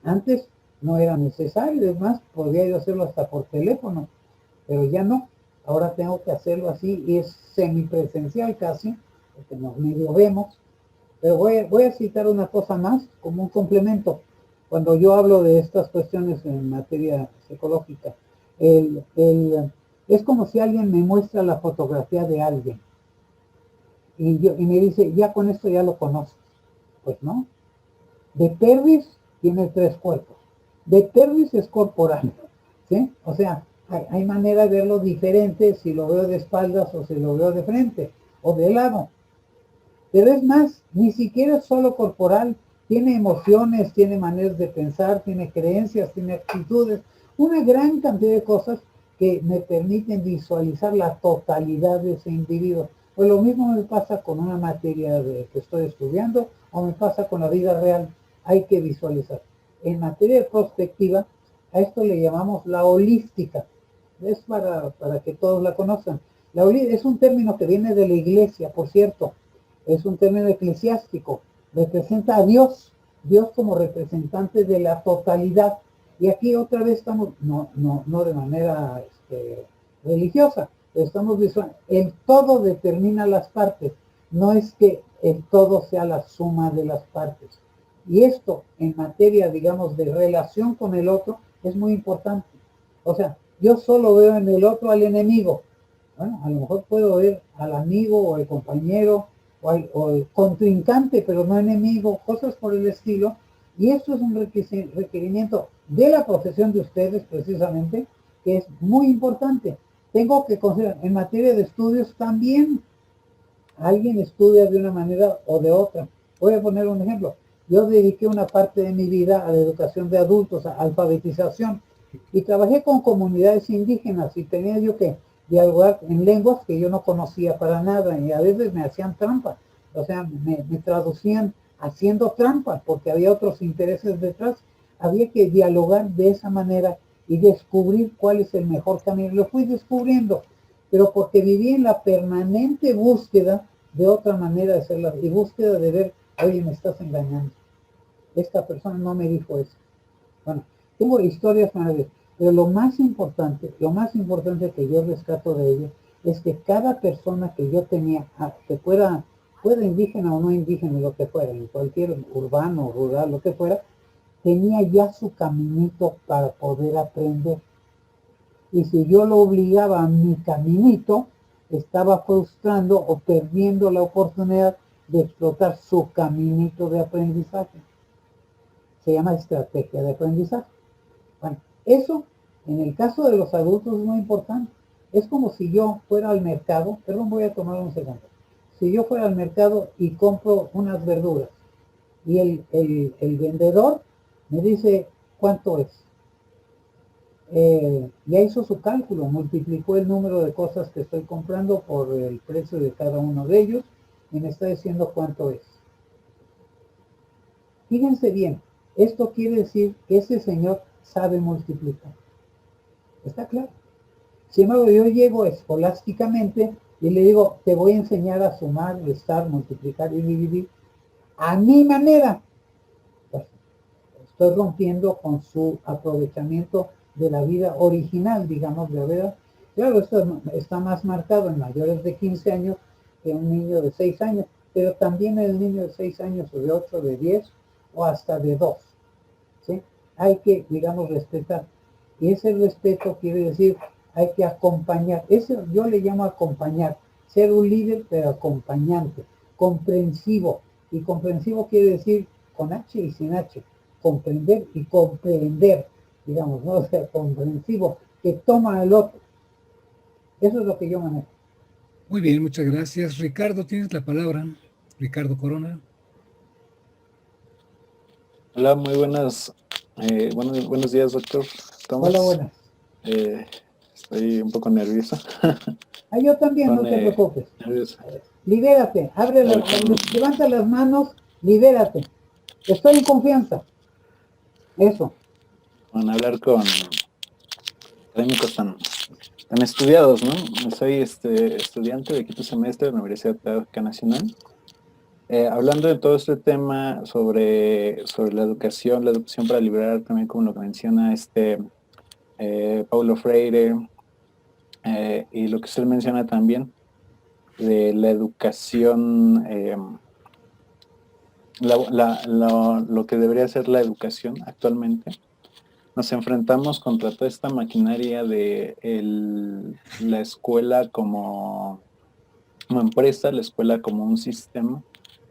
Antes no era necesario, además podía yo hacerlo hasta por teléfono, pero ya no. Ahora tengo que hacerlo así y es semipresencial casi, porque nos medio vemos. Pero voy a citar una cosa más como un complemento. Cuando yo hablo de estas cuestiones en materia psicológica, es como si alguien me muestra la fotografía de alguien y me dice, ya con esto ya lo conozco. Pues no. De Pervis tiene 3 cuerpos. De Pervis es corporal, ¿sí? O sea, hay manera de verlo diferente si lo veo de espaldas o si lo veo de frente o de lado. Pero es más, ni siquiera es solo corporal, tiene emociones, tiene maneras de pensar, tiene creencias, tiene actitudes, una gran cantidad de cosas que me permiten visualizar la totalidad de ese individuo. Pues lo mismo me pasa con una materia que estoy estudiando o me pasa con la vida real. Hay que visualizar. En materia de perspectiva, a esto le llamamos la holística. Es para que todos la conozcan. Es un término que viene de la iglesia, por cierto. Es un término eclesiástico. Representa a Dios. Dios como representante de la totalidad. Y aquí otra vez estamos, no de manera religiosa, estamos visualizando. El todo determina las partes. No es que el todo sea la suma de las partes. Y esto en materia, digamos, de relación con el otro es muy importante. O sea, yo solo veo en el otro al enemigo. Bueno, a lo mejor puedo ver al amigo o al compañero o el contrincante, pero no enemigo, cosas por el estilo. Y esto es un requerimiento de la profesión de ustedes precisamente, que es muy importante. Tengo que considerar, en materia de estudios también, alguien estudia de una manera o de otra. Voy a poner un ejemplo. yo dediqué una parte de mi vida a la educación de adultos, a alfabetización, y trabajé con comunidades indígenas y tenía yo que dialogar en lenguas que yo no conocía para nada y a veces me hacían trampa, o sea, me traducían haciendo trampa porque había otros intereses detrás. Había que dialogar de esa manera y descubrir cuál es el mejor camino. Lo fui descubriendo, pero porque viví en la permanente búsqueda de otra manera de hacerla y búsqueda de ver, oye, me estás engañando. Esta persona no me dijo eso. Bueno, tengo historias maravillosas, pero lo más importante que yo rescato de ello es que cada persona que yo tenía, que fuera indígena o no indígena, lo que fuera, en cualquier urbano, rural, lo que fuera, tenía ya su caminito para poder aprender. Y si yo lo obligaba a mi caminito, estaba frustrando o perdiendo la oportunidad de explotar su caminito de aprendizaje. Se llama estrategia de aprendizaje. Bueno, eso en el caso de los adultos es muy importante. Es como si yo fuera al mercado, perdón, voy a tomar un segundo. Si yo fuera al mercado y compro unas verduras y el vendedor me dice cuánto es. Ya hizo su cálculo, multiplicó el número de cosas que estoy comprando por el precio de cada uno de ellos y me está diciendo cuánto es. Fíjense bien, esto quiere decir que ese señor sabe multiplicar. ¿Está claro? Sin embargo, yo llego escolásticamente y le digo, te voy a enseñar a sumar, restar, multiplicar y dividir a mi manera. Pues, estoy rompiendo con su aprovechamiento de la vida original, digamos, de verdad. Claro, esto está más marcado en mayores de 15 años que un niño de 6 años, pero también el niño de 6 años o de 8, de 10 o hasta de 2. ¿Sí? Hay que, digamos, respetar. Y ese respeto quiere decir, hay que acompañar. Eso yo le llamo acompañar. Ser un líder, pero acompañante. Comprensivo. Y comprensivo quiere decir con H y sin H. Comprender y comprender. Digamos, ¿no? O sea, comprensivo. Que toma al otro. Eso es lo que yo manejo. Muy bien, muchas gracias. Ricardo, tienes la palabra. Ricardo Corona. Hola, muy buenos días, doctor Tomás. Hola, buenas. Estoy un poco nervioso. Yo también, no te preocupes. Nervioso. Libérate, levanta las manos, libérate. Estoy en confianza. Eso. Con hablar con académicos tan estudiados, ¿no? Soy estudiante de quinto semestre de la Universidad Pedagógica Nacional. Hablando de todo este tema sobre la educación para liberar, también como lo que menciona Paulo Freire, y lo que usted menciona también de la educación, lo que debería ser la educación actualmente. Nos enfrentamos contra toda esta maquinaria de la escuela como empresa, la escuela como un sistema,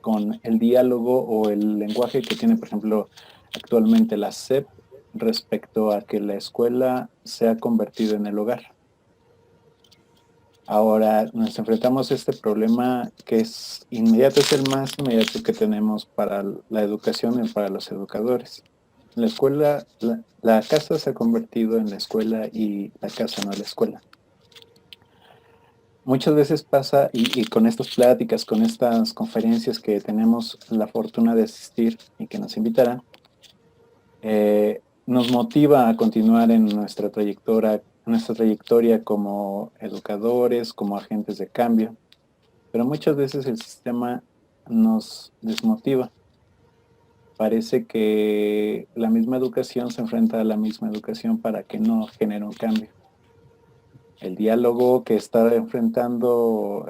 con el diálogo o el lenguaje que tiene, por ejemplo, actualmente la SEP respecto a que la escuela se ha convertido en el hogar. Ahora nos enfrentamos a este problema que es inmediato, es el más inmediato que tenemos para la educación y para los educadores. La escuela, la casa se ha convertido en la escuela y la casa no es la escuela. Muchas veces pasa, y con estas pláticas, con estas conferencias que tenemos la fortuna de asistir y que nos invitarán, nos motiva a continuar en nuestra trayectoria como educadores, como agentes de cambio, pero muchas veces el sistema nos desmotiva. Parece que la misma educación se enfrenta a la misma educación para que no genere un cambio. El diálogo que está enfrentando,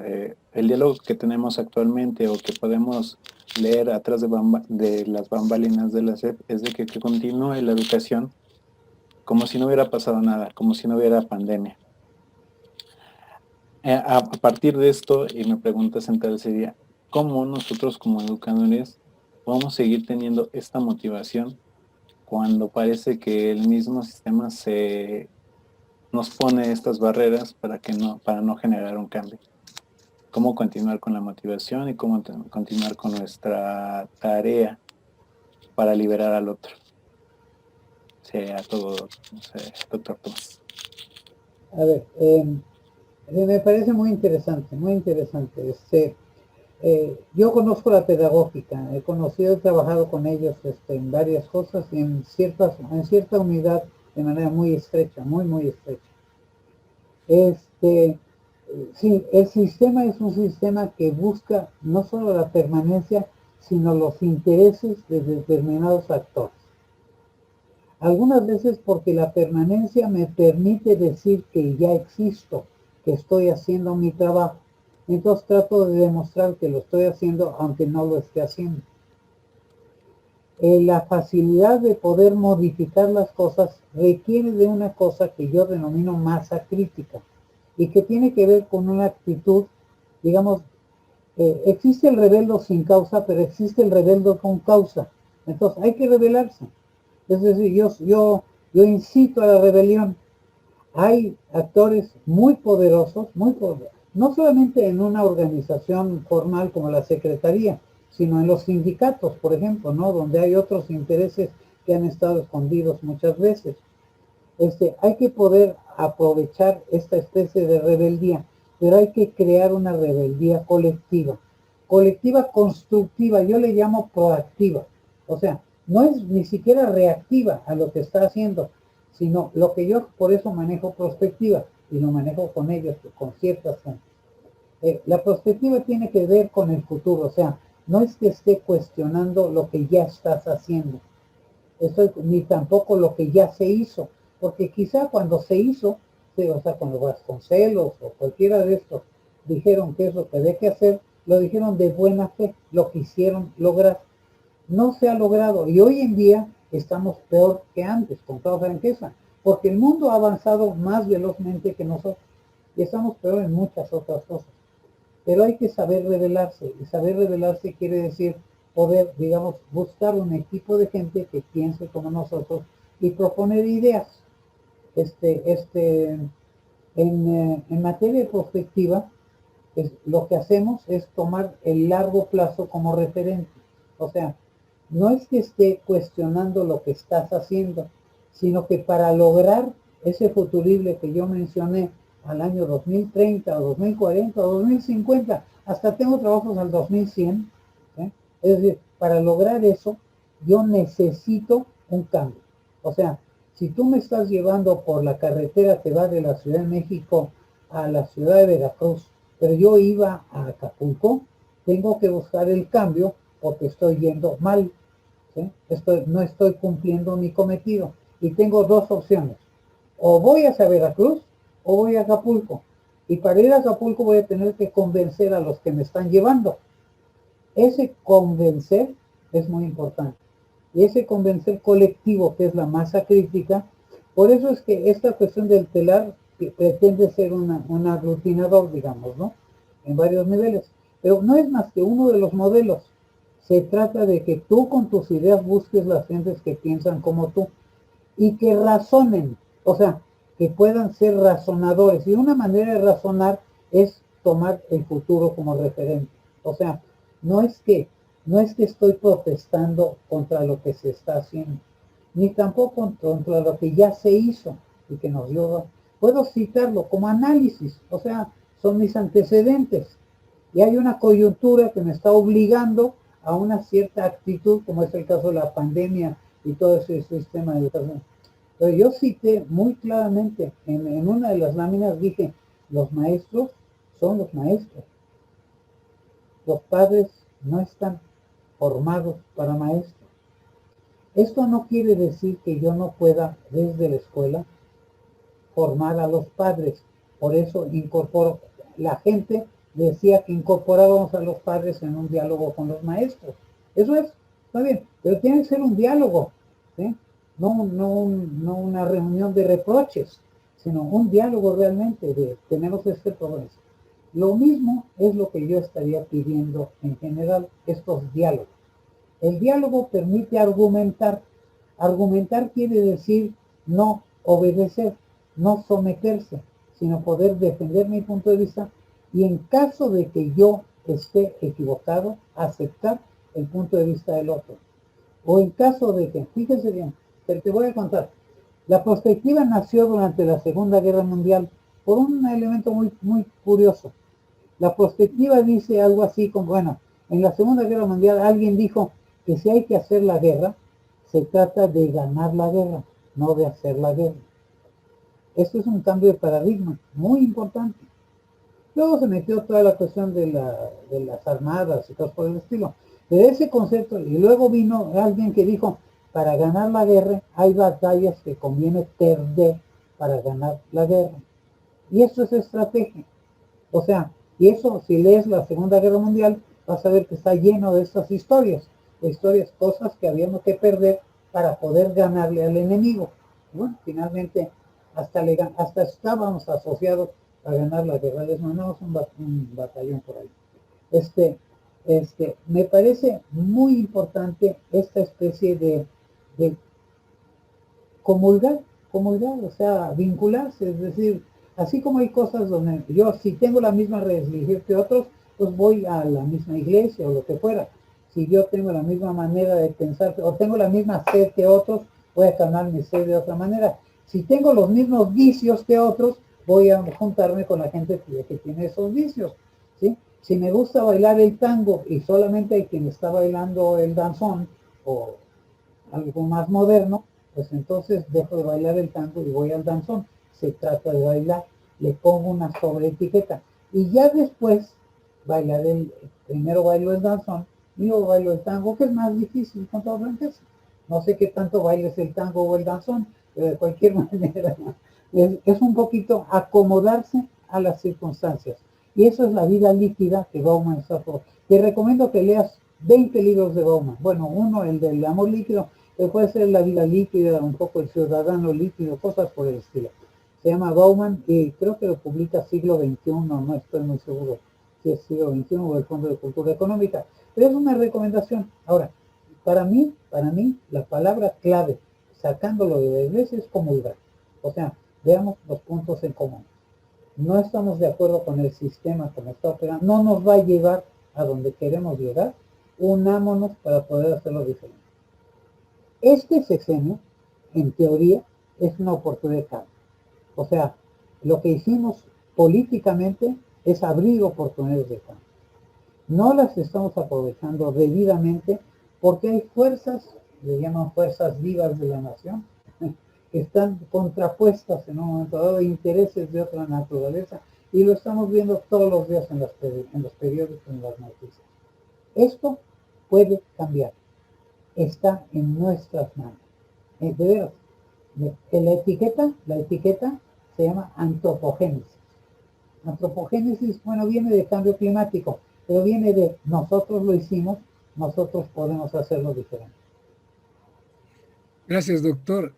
el diálogo que tenemos actualmente o que podemos leer atrás de las bambalinas de la SEP es de que continúe la educación como si no hubiera pasado nada, como si no hubiera pandemia. A partir de esto, y mi pregunta central sería, ¿cómo nosotros como educadores podemos seguir teniendo esta motivación cuando parece que el mismo sistema nos pone estas barreras para no generar un cambio? ¿Cómo continuar con la motivación y cómo continuar con nuestra tarea para liberar al otro. Sea todo, no sé, doctor Tomás. A ver, me parece muy interesante, muy interesante. Yo conozco la pedagógica, he conocido, he trabajado con ellos en varias cosas y en cierta unidad de manera muy estrecha, muy estrecha. Sí, el sistema es un sistema que busca no solo la permanencia, sino los intereses de determinados actores. Algunas veces porque la permanencia me permite decir que ya existo, que estoy haciendo mi trabajo. Entonces trato de demostrar que lo estoy haciendo aunque no lo esté haciendo. La facilidad de poder modificar las cosas requiere de una cosa que yo denomino masa crítica y que tiene que ver con una actitud, digamos, existe el rebeldo sin causa, pero existe el rebeldo con causa. Entonces hay que rebelarse. Es decir, yo incito a la rebelión. Hay actores muy poderosos, no solamente en una organización formal como la Secretaría, sino en los sindicatos, por ejemplo, ¿no? Donde hay otros intereses que han estado escondidos muchas veces. Hay que poder aprovechar esta especie de rebeldía, pero hay que crear una rebeldía colectiva constructiva, yo le llamo proactiva. O sea, no es ni siquiera reactiva a lo que está haciendo, sino lo que yo por eso manejo prospectiva y lo manejo con ellos, con ciertas gente. La prospectiva tiene que ver con el futuro, o sea, no es que esté cuestionando lo que ya estás haciendo, ni tampoco lo que ya se hizo, porque quizá cuando se hizo, sí, o sea, cuando Vasconcelos o cualquiera de estos dijeron que es lo que había que hacer, lo dijeron de buena fe, lo quisieron lograr. No se ha logrado y hoy en día estamos peor que antes, con toda franqueza, porque el mundo ha avanzado más velozmente que nosotros y estamos peor en muchas otras cosas. Pero hay que saber rebelarse, y saber rebelarse quiere decir poder, digamos, buscar un equipo de gente que piense como nosotros y proponer ideas. En materia de perspectiva, lo que hacemos es tomar el largo plazo como referente. O sea, no es que esté cuestionando lo que estás haciendo, sino que para lograr ese futurible que yo mencioné al año 2030 o 2040 o 2050, hasta tengo trabajos al 2100, ¿eh? Es decir, para lograr eso, yo necesito un cambio. O sea, si tú me estás llevando por la carretera que va de la Ciudad de México a la ciudad de Veracruz, pero yo iba a Acapulco, tengo que buscar el cambio porque estoy yendo mal, ¿sí? No estoy cumpliendo mi cometido. Y tengo dos opciones. O voy hacia Veracruz o voy a Acapulco. Y para ir a Acapulco voy a tener que convencer a los que me están llevando. Ese convencer es muy importante. Y ese convencer colectivo, que es la masa crítica, por eso es que esta cuestión del telar pretende ser un aglutinador, digamos, ¿no? En varios niveles. Pero no es más que uno de los modelos. Se trata de que tú con tus ideas busques las gentes que piensan como tú y que razonen, o sea, que puedan ser razonadores. Y una manera de razonar es tomar el futuro como referente. O sea, no es que estoy protestando contra lo que se está haciendo, ni tampoco contra lo que ya se hizo y que nos dio. Puedo citarlo como análisis, o sea, son mis antecedentes. Y hay una coyuntura que me está obligando a una cierta actitud, como es el caso de la pandemia y todo ese sistema de educación. Pero yo cité muy claramente, en una de las láminas dije, los maestros son los maestros. Los padres no están formados para maestros. Esto no quiere decir que yo no pueda, desde la escuela, formar a los padres. Por eso incorporo, la gente decía que incorporábamos a los padres en un diálogo con los maestros. Eso es, está bien, pero tiene que ser un diálogo, ¿sí? No una reunión de reproches, sino un diálogo realmente de tenemos este progreso. Lo mismo es lo que yo estaría pidiendo en general, estos diálogos. El diálogo permite argumentar. Argumentar quiere decir no obedecer, no someterse, sino poder defender mi punto de vista y en caso de que yo esté equivocado, aceptar el punto de vista del otro. O en caso de que, fíjense bien, pero te voy a contar, la perspectiva nació durante la Segunda Guerra Mundial por un elemento muy curioso. La perspectiva dice algo así como, bueno, en la Segunda Guerra Mundial alguien dijo que si hay que hacer la guerra, se trata de ganar la guerra, no de hacer la guerra. Esto es un cambio de paradigma muy importante. Luego se metió toda la cuestión de las armadas y cosas por el estilo. De ese concepto, y luego vino alguien que dijo, para ganar la guerra hay batallas que conviene perder para ganar la guerra. Y eso es estrategia. O sea, y eso, si lees la Segunda Guerra Mundial, vas a ver que está lleno de estas historias, cosas que habíamos que perder para poder ganarle al enemigo. Bueno, finalmente, hasta estábamos asociados a ganar la guerra, les mandamos un batallón por ahí. Me parece muy importante esta especie de comulgar, o sea, vincularse, es decir, así como hay cosas donde yo, si tengo la misma religión que otros, pues voy a la misma iglesia o lo que fuera. Si yo tengo la misma manera de pensar o tengo la misma sed que otros, voy a calmar mi sed de otra manera. Si tengo los mismos vicios que otros, voy a juntarme con la gente que tiene esos vicios, ¿sí? Si me gusta bailar el tango y solamente hay quien está bailando el danzón o algo más moderno, pues entonces dejo de bailar el tango y voy al danzón. Se trata de bailar, le pongo una sobreetiqueta y ya después primero bailo el danzón y luego bailo el tango, que es más difícil con toda franqueza. No sé qué tanto bailes el tango o el danzón, pero de cualquier manera es un poquito acomodarse a las circunstancias. Y eso es la vida líquida que Bauman sacó. Te recomiendo que leas 20 libros de Bauman. Bueno, uno, el del amor líquido, que puede ser la vida líquida, un poco el ciudadano líquido, cosas por el estilo. Se llama Bauman y creo que lo publica siglo XXI, no estoy muy seguro si es siglo XXI o el Fondo de Cultura Económica. Pero es una recomendación. Ahora, para mí, la palabra clave, sacándolo de la iglesia, es comulgar. O sea, veamos los puntos en común. No estamos de acuerdo con el sistema como está operando, no nos va a llevar a donde queremos llegar, unámonos para poder hacerlo diferente. Este sexenio, en teoría, es una oportunidad de cambio. O sea, lo que hicimos políticamente es abrir oportunidades de cambio. No las estamos aprovechando debidamente porque hay fuerzas, le llaman fuerzas vivas de la nación, que están contrapuestas en un momento dado a intereses de otra naturaleza y lo estamos viendo todos los días en los periódicos, en las noticias. Esto puede cambiar, está en nuestras manos. De veras, la etiqueta se llama antropogénesis. Antropogénesis, bueno, viene de cambio climático, pero viene de nosotros lo hicimos, nosotros podemos hacerlo diferente. Gracias, doctor.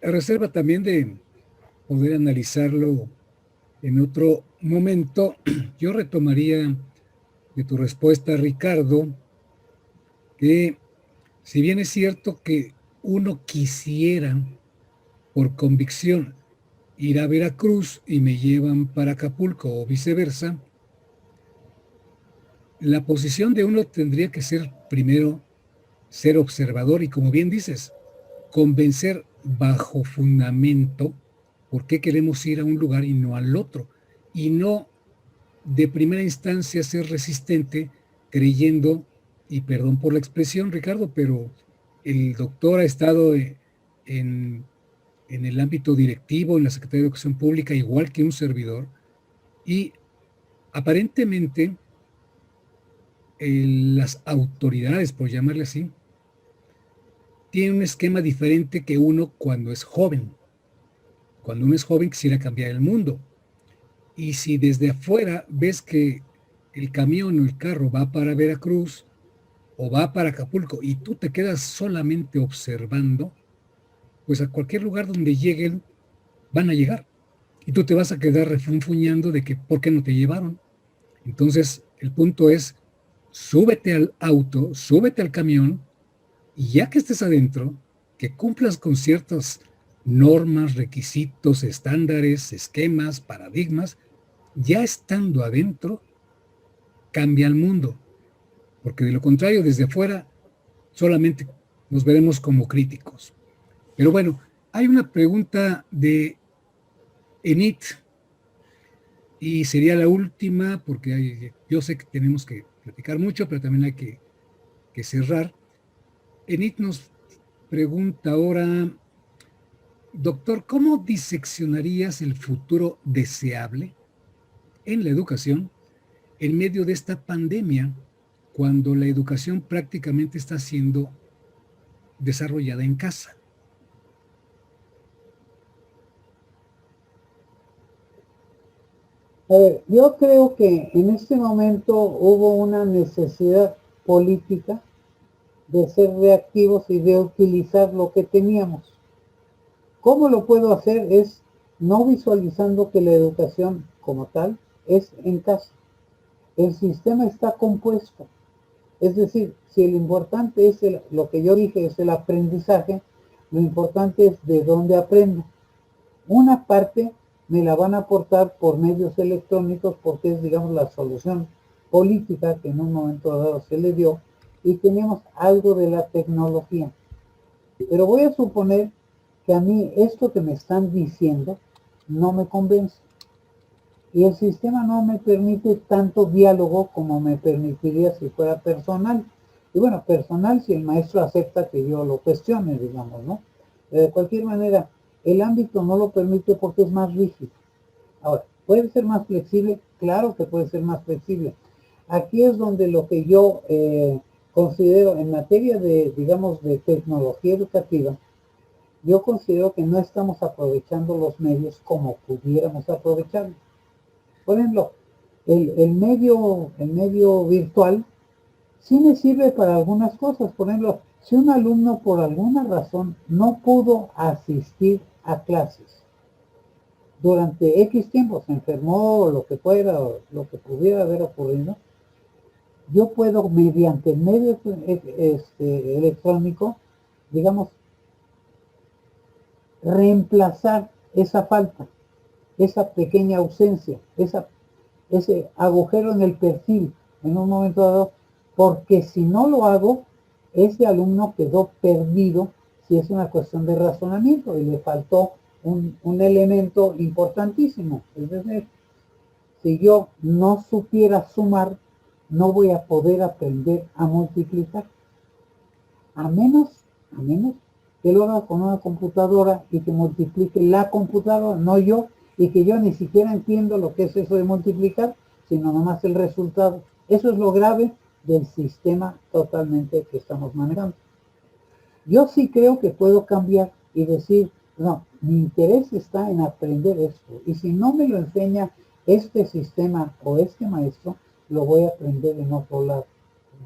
A reserva también de poder analizarlo en otro momento, yo retomaría de tu respuesta, Ricardo, que si bien es cierto que uno quisiera, por convicción, ir a Veracruz y me llevan para Acapulco o viceversa, la posición de uno tendría que ser primero ser observador y, como bien dices, convencer bajo fundamento por qué queremos ir a un lugar y no al otro, y no de primera instancia ser resistente creyendo, y perdón por la expresión, Ricardo, pero el doctor ha estado en el ámbito directivo, en la Secretaría de Educación Pública, igual que un servidor, y aparentemente las autoridades, por llamarle así, tienen un esquema diferente que uno cuando es joven. Cuando uno es joven quisiera cambiar el mundo. Y si desde afuera ves que el camión o el carro va para Veracruz o va para Acapulco y tú te quedas solamente observando, pues a cualquier lugar donde lleguen van a llegar. Y tú te vas a quedar refunfuñando de que ¿por qué no te llevaron? Entonces, el punto es, súbete al auto, súbete al camión, y ya que estés adentro, que cumplas con ciertas normas, requisitos, estándares, esquemas, paradigmas, ya estando adentro, cambia el mundo. Porque de lo contrario, desde afuera, solamente nos veremos como críticos. Pero bueno, hay una pregunta de Enid, y sería la última, porque yo sé que tenemos que platicar mucho, pero también hay que cerrar. Enid nos pregunta ahora, doctor, ¿cómo diseccionarías el futuro deseable en la educación en medio de esta pandemia, cuando la educación prácticamente está siendo desarrollada en casa? A ver, yo creo que en este momento hubo una necesidad política de ser reactivos y de utilizar lo que teníamos. ¿Cómo lo puedo hacer? Es no visualizando que la educación como tal es en casa. El sistema está compuesto. Es decir, si lo importante es lo que yo dije es el aprendizaje, lo importante es de dónde aprendo. Una parte me la van a aportar por medios electrónicos porque es, digamos, la solución política que en un momento dado se le dio, y tenemos algo de la tecnología. Pero voy a suponer que a mí esto que me están diciendo no me convence. Y el sistema no me permite tanto diálogo como me permitiría si fuera personal. Y bueno, personal si el maestro acepta que yo lo cuestione, digamos, ¿no? De cualquier manera, el ámbito no lo permite porque es más rígido. Ahora, ¿puede ser más flexible? Claro que puede ser más flexible. Aquí es donde lo que yo considero en materia de, digamos, de tecnología educativa, yo considero que no estamos aprovechando los medios como pudiéramos aprovecharlos. Por ejemplo, el medio virtual sí me sirve para algunas cosas. Por ejemplo, si un alumno por alguna razón no pudo asistir a clases durante X tiempo, se enfermó o lo que fuera, o lo que pudiera haber ocurrido, yo puedo mediante el medio electrónico, digamos, reemplazar esa falta, esa pequeña ausencia, ese agujero en el perfil en un momento dado, porque si no lo hago, ese alumno quedó perdido si es una cuestión de razonamiento y le faltó un elemento importantísimo. Es decir, si yo no supiera sumar, no voy a poder aprender a multiplicar. A menos que lo haga con una computadora y que multiplique la computadora, no yo, y que yo ni siquiera entiendo lo que es eso de multiplicar, sino nomás el resultado. Eso es lo grave del sistema totalmente que estamos manejando. Yo sí creo que puedo cambiar y decir, no, mi interés está en aprender esto, y si no me lo enseña este sistema o este maestro, lo voy a aprender en otro lado.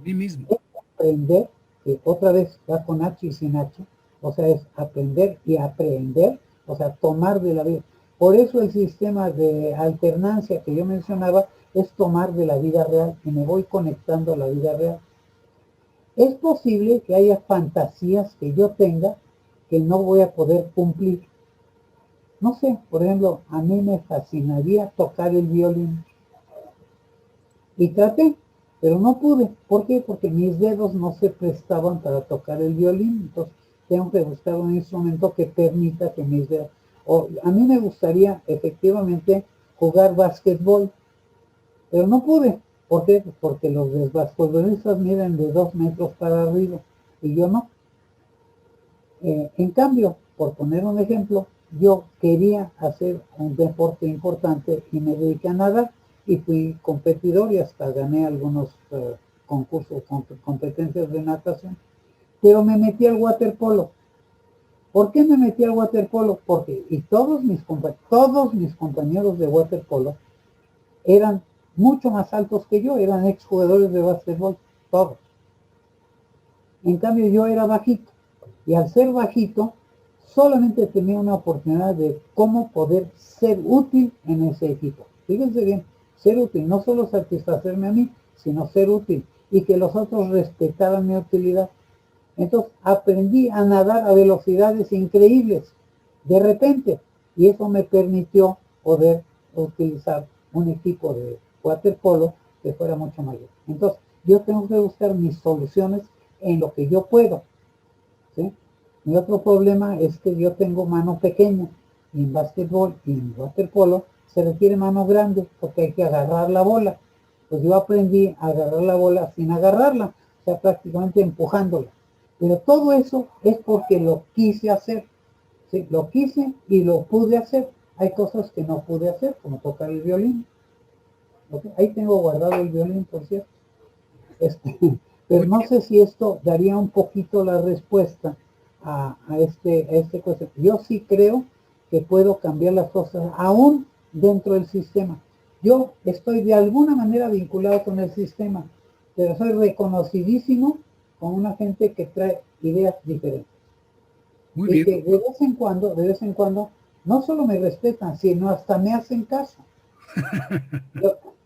Mí mismo. Aprender, que otra vez va con H y sin H, o sea, es aprender y aprender, o sea, tomar de la vida. Por eso el sistema de alternancia que yo mencionaba es tomar de la vida real y me voy conectando a la vida real. Es posible que haya fantasías que yo tenga que no voy a poder cumplir. No sé, por ejemplo, a mí me fascinaría tocar el violín. Y traté, pero no pude. ¿Por qué? Porque mis dedos no se prestaban para tocar el violín. Entonces tengo que buscar un instrumento que permita que mis dedos... a mí me gustaría efectivamente jugar básquetbol, pero no pude. ¿Por qué? Porque los basquetbolistas miden de 2 metros para arriba y yo no. En cambio, por poner un ejemplo, yo quería hacer un deporte importante y me dediqué a nadar y fui competidor y hasta gané algunos concursos, competencias de natación. Pero me metí al waterpolo. ¿Por qué me metí al waterpolo? Porque todos mis compañeros de waterpolo eran mucho más altos que yo, eran exjugadores de básquetbol, todos. En cambio yo era bajito, y al ser bajito solamente tenía una oportunidad de cómo poder ser útil en ese equipo. Fíjense bien, ser útil, no solo satisfacerme a mí, sino ser útil y que los otros respetaran mi utilidad. Entonces aprendí a nadar a velocidades increíbles de repente, y eso me permitió poder utilizar un equipo de waterpolo que fuera mucho mayor. Entonces yo tengo que buscar mis soluciones en lo que yo puedo, ¿sí? Mi otro problema es que yo tengo mano pequeña, y en básquetbol y en waterpolo se requiere mano grande porque hay que agarrar la bola. Pues yo aprendí a agarrar la bola sin agarrarla, o sea, prácticamente empujándola. Pero todo eso es porque lo quise hacer, ¿sí? Lo quise y lo pude hacer. Hay cosas que no pude hacer, como tocar el violín. ¿Okay? Ahí tengo guardado el violín, por cierto. Pero no sé si esto daría un poquito la respuesta a este cuestión. Yo sí creo que puedo cambiar las cosas aún dentro del sistema. Yo estoy de alguna manera vinculado con el sistema, pero soy reconocidísimo con una gente que trae ideas diferentes. Muy Y bien. que de vez en cuando, no solo me respetan, sino hasta me hacen caso.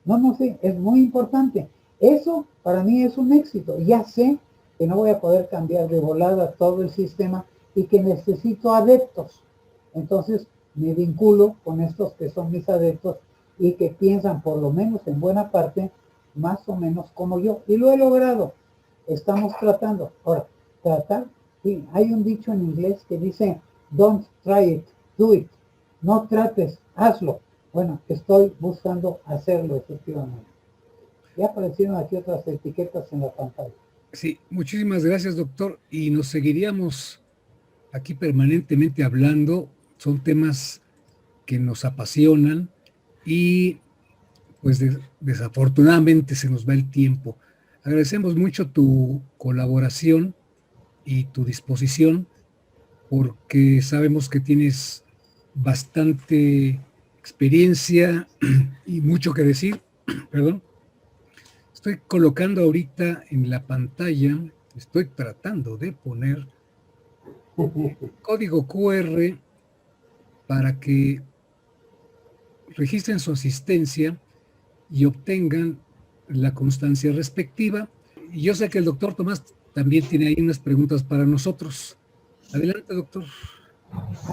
No sé, es muy importante. Eso para mí es un éxito. Ya sé que no voy a poder cambiar de volada todo el sistema y que necesito adeptos. Entonces me vinculo con estos que son mis adeptos y que piensan por lo menos en buena parte más o menos como yo. Y lo he logrado. Estamos tratando. Ahora, tratar, sí, hay un dicho en inglés que dice, don't try it, do it. No trates, hazlo. Bueno, estoy buscando hacerlo efectivamente. Ya aparecieron aquí otras etiquetas en la pantalla. Sí, muchísimas gracias, doctor. Y nos seguiríamos aquí permanentemente hablando. Son temas que nos apasionan y pues desafortunadamente se nos va el tiempo. Agradecemos mucho tu colaboración y tu disposición porque sabemos que tienes bastante experiencia y mucho que decir. Perdón. Estoy colocando ahorita en la pantalla, estoy tratando de poner código QR para que registren su asistencia y obtengan la constancia respectiva. Y yo sé que el doctor Tomás también tiene ahí unas preguntas para nosotros. Adelante, doctor.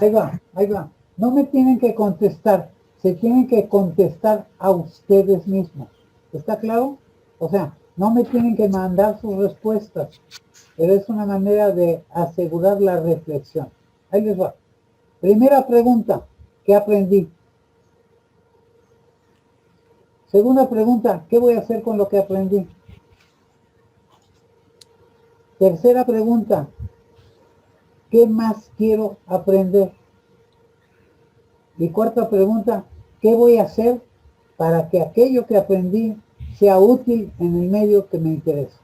Ahí va, ahí va. No me tienen que contestar, se tienen que contestar a ustedes mismos. ¿Está claro? O sea, no me tienen que mandar sus respuestas, pero es una manera de asegurar la reflexión. Ahí les va. Primera pregunta, ¿qué aprendí? Segunda pregunta, ¿qué voy a hacer con lo que aprendí? Tercera pregunta, ¿qué más quiero aprender? Y cuarta pregunta, ¿qué voy a hacer para que aquello que aprendí sea útil en el medio que me interesa?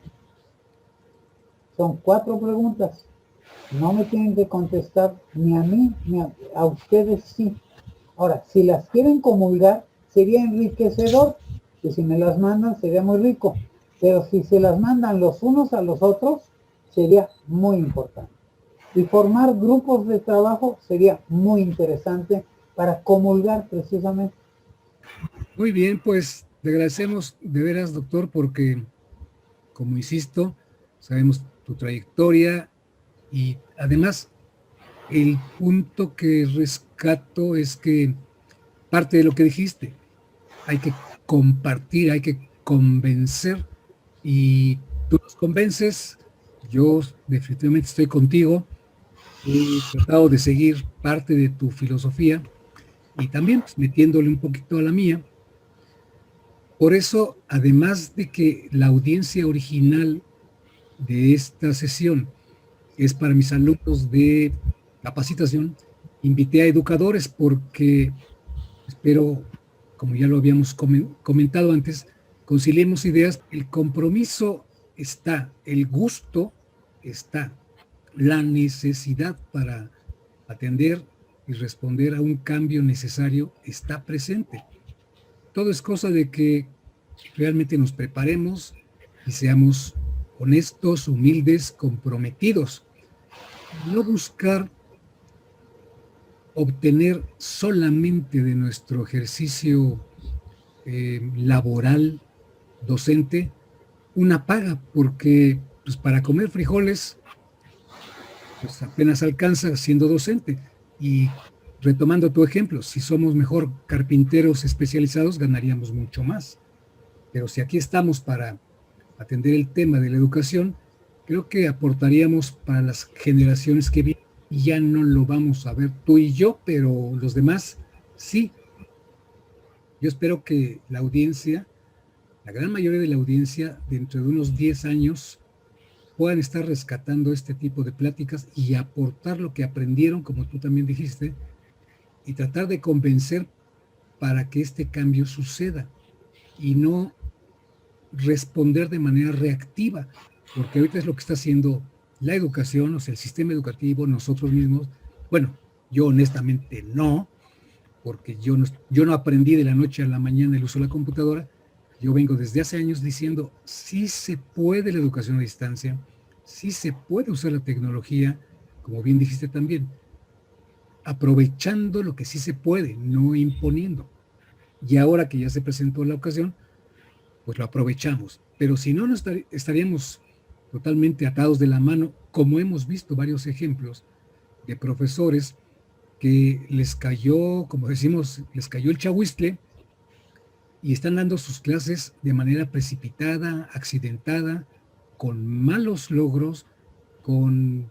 Son 4 preguntas. No me tienen que contestar ni a mí ni a ustedes sí. Ahora, si las quieren comulgar, sería enriquecedor. Y si me las mandan, sería muy rico. Pero si se las mandan los unos a los otros, sería muy importante. Y formar grupos de trabajo sería muy interesante para comulgar precisamente. Muy bien, pues le agradecemos de veras, doctor, porque, como insisto, sabemos tu trayectoria y además el punto que rescato es que parte de lo que dijiste, hay que compartir, hay que convencer y tú nos convences, yo definitivamente estoy contigo, he tratado de seguir parte de tu filosofía y también pues, metiéndole un poquito a la mía. Por eso, además de que la audiencia original de esta sesión es para mis alumnos de capacitación, invité a educadores porque espero, como ya lo habíamos comentado antes, conciliemos ideas. El compromiso está, el gusto está, la necesidad para atender y responder a un cambio necesario está presente. Todo es cosa de que realmente nos preparemos y seamos honestos, humildes, comprometidos. No buscar obtener solamente de nuestro ejercicio laboral, docente, una paga, porque pues, para comer frijoles pues, apenas alcanza siendo docente. Y retomando tu ejemplo, si somos mejor carpinteros especializados, ganaríamos mucho más. Pero si aquí estamos para atender el tema de la educación, creo que aportaríamos para las generaciones que vienen. Y ya no lo vamos a ver tú y yo, pero los demás sí. Yo espero que la audiencia, la gran mayoría de la audiencia, dentro de unos 10 años, puedan estar rescatando este tipo de pláticas y aportar lo que aprendieron, como tú también dijiste, y tratar de convencer para que este cambio suceda y no responder de manera reactiva, porque ahorita es lo que está haciendo la educación, o sea, el sistema educativo, nosotros mismos. Bueno, yo honestamente no, porque yo no aprendí de la noche a la mañana el uso de la computadora. Yo vengo desde hace años diciendo, sí se puede la educación a distancia, sí se puede usar la tecnología, como bien dijiste también, aprovechando lo que sí se puede, no imponiendo. Y ahora que ya se presentó la ocasión, pues lo aprovechamos. Pero si no, estaríamos totalmente atados de la mano, como hemos visto varios ejemplos de profesores que les cayó, como decimos, les cayó el chahuistle y están dando sus clases de manera precipitada, accidentada, con malos logros, con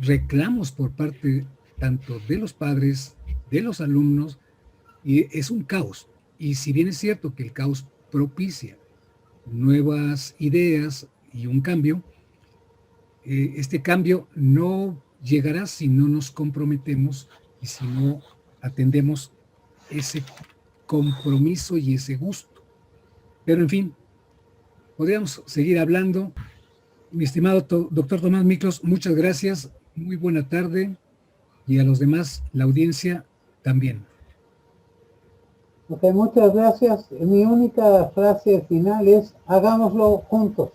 reclamos por parte tanto de los padres, de los alumnos, y es un caos. Y si bien es cierto que el caos propicia nuevas ideas y un cambio, este cambio no llegará si no nos comprometemos y si no atendemos ese compromiso y ese gusto. Pero en fin, podríamos seguir hablando. Mi estimado doctor Tomás Miklos, muchas gracias, muy buena tarde, y a los demás, la audiencia también. Ok, muchas gracias. Mi única frase final es, hagámoslo juntos.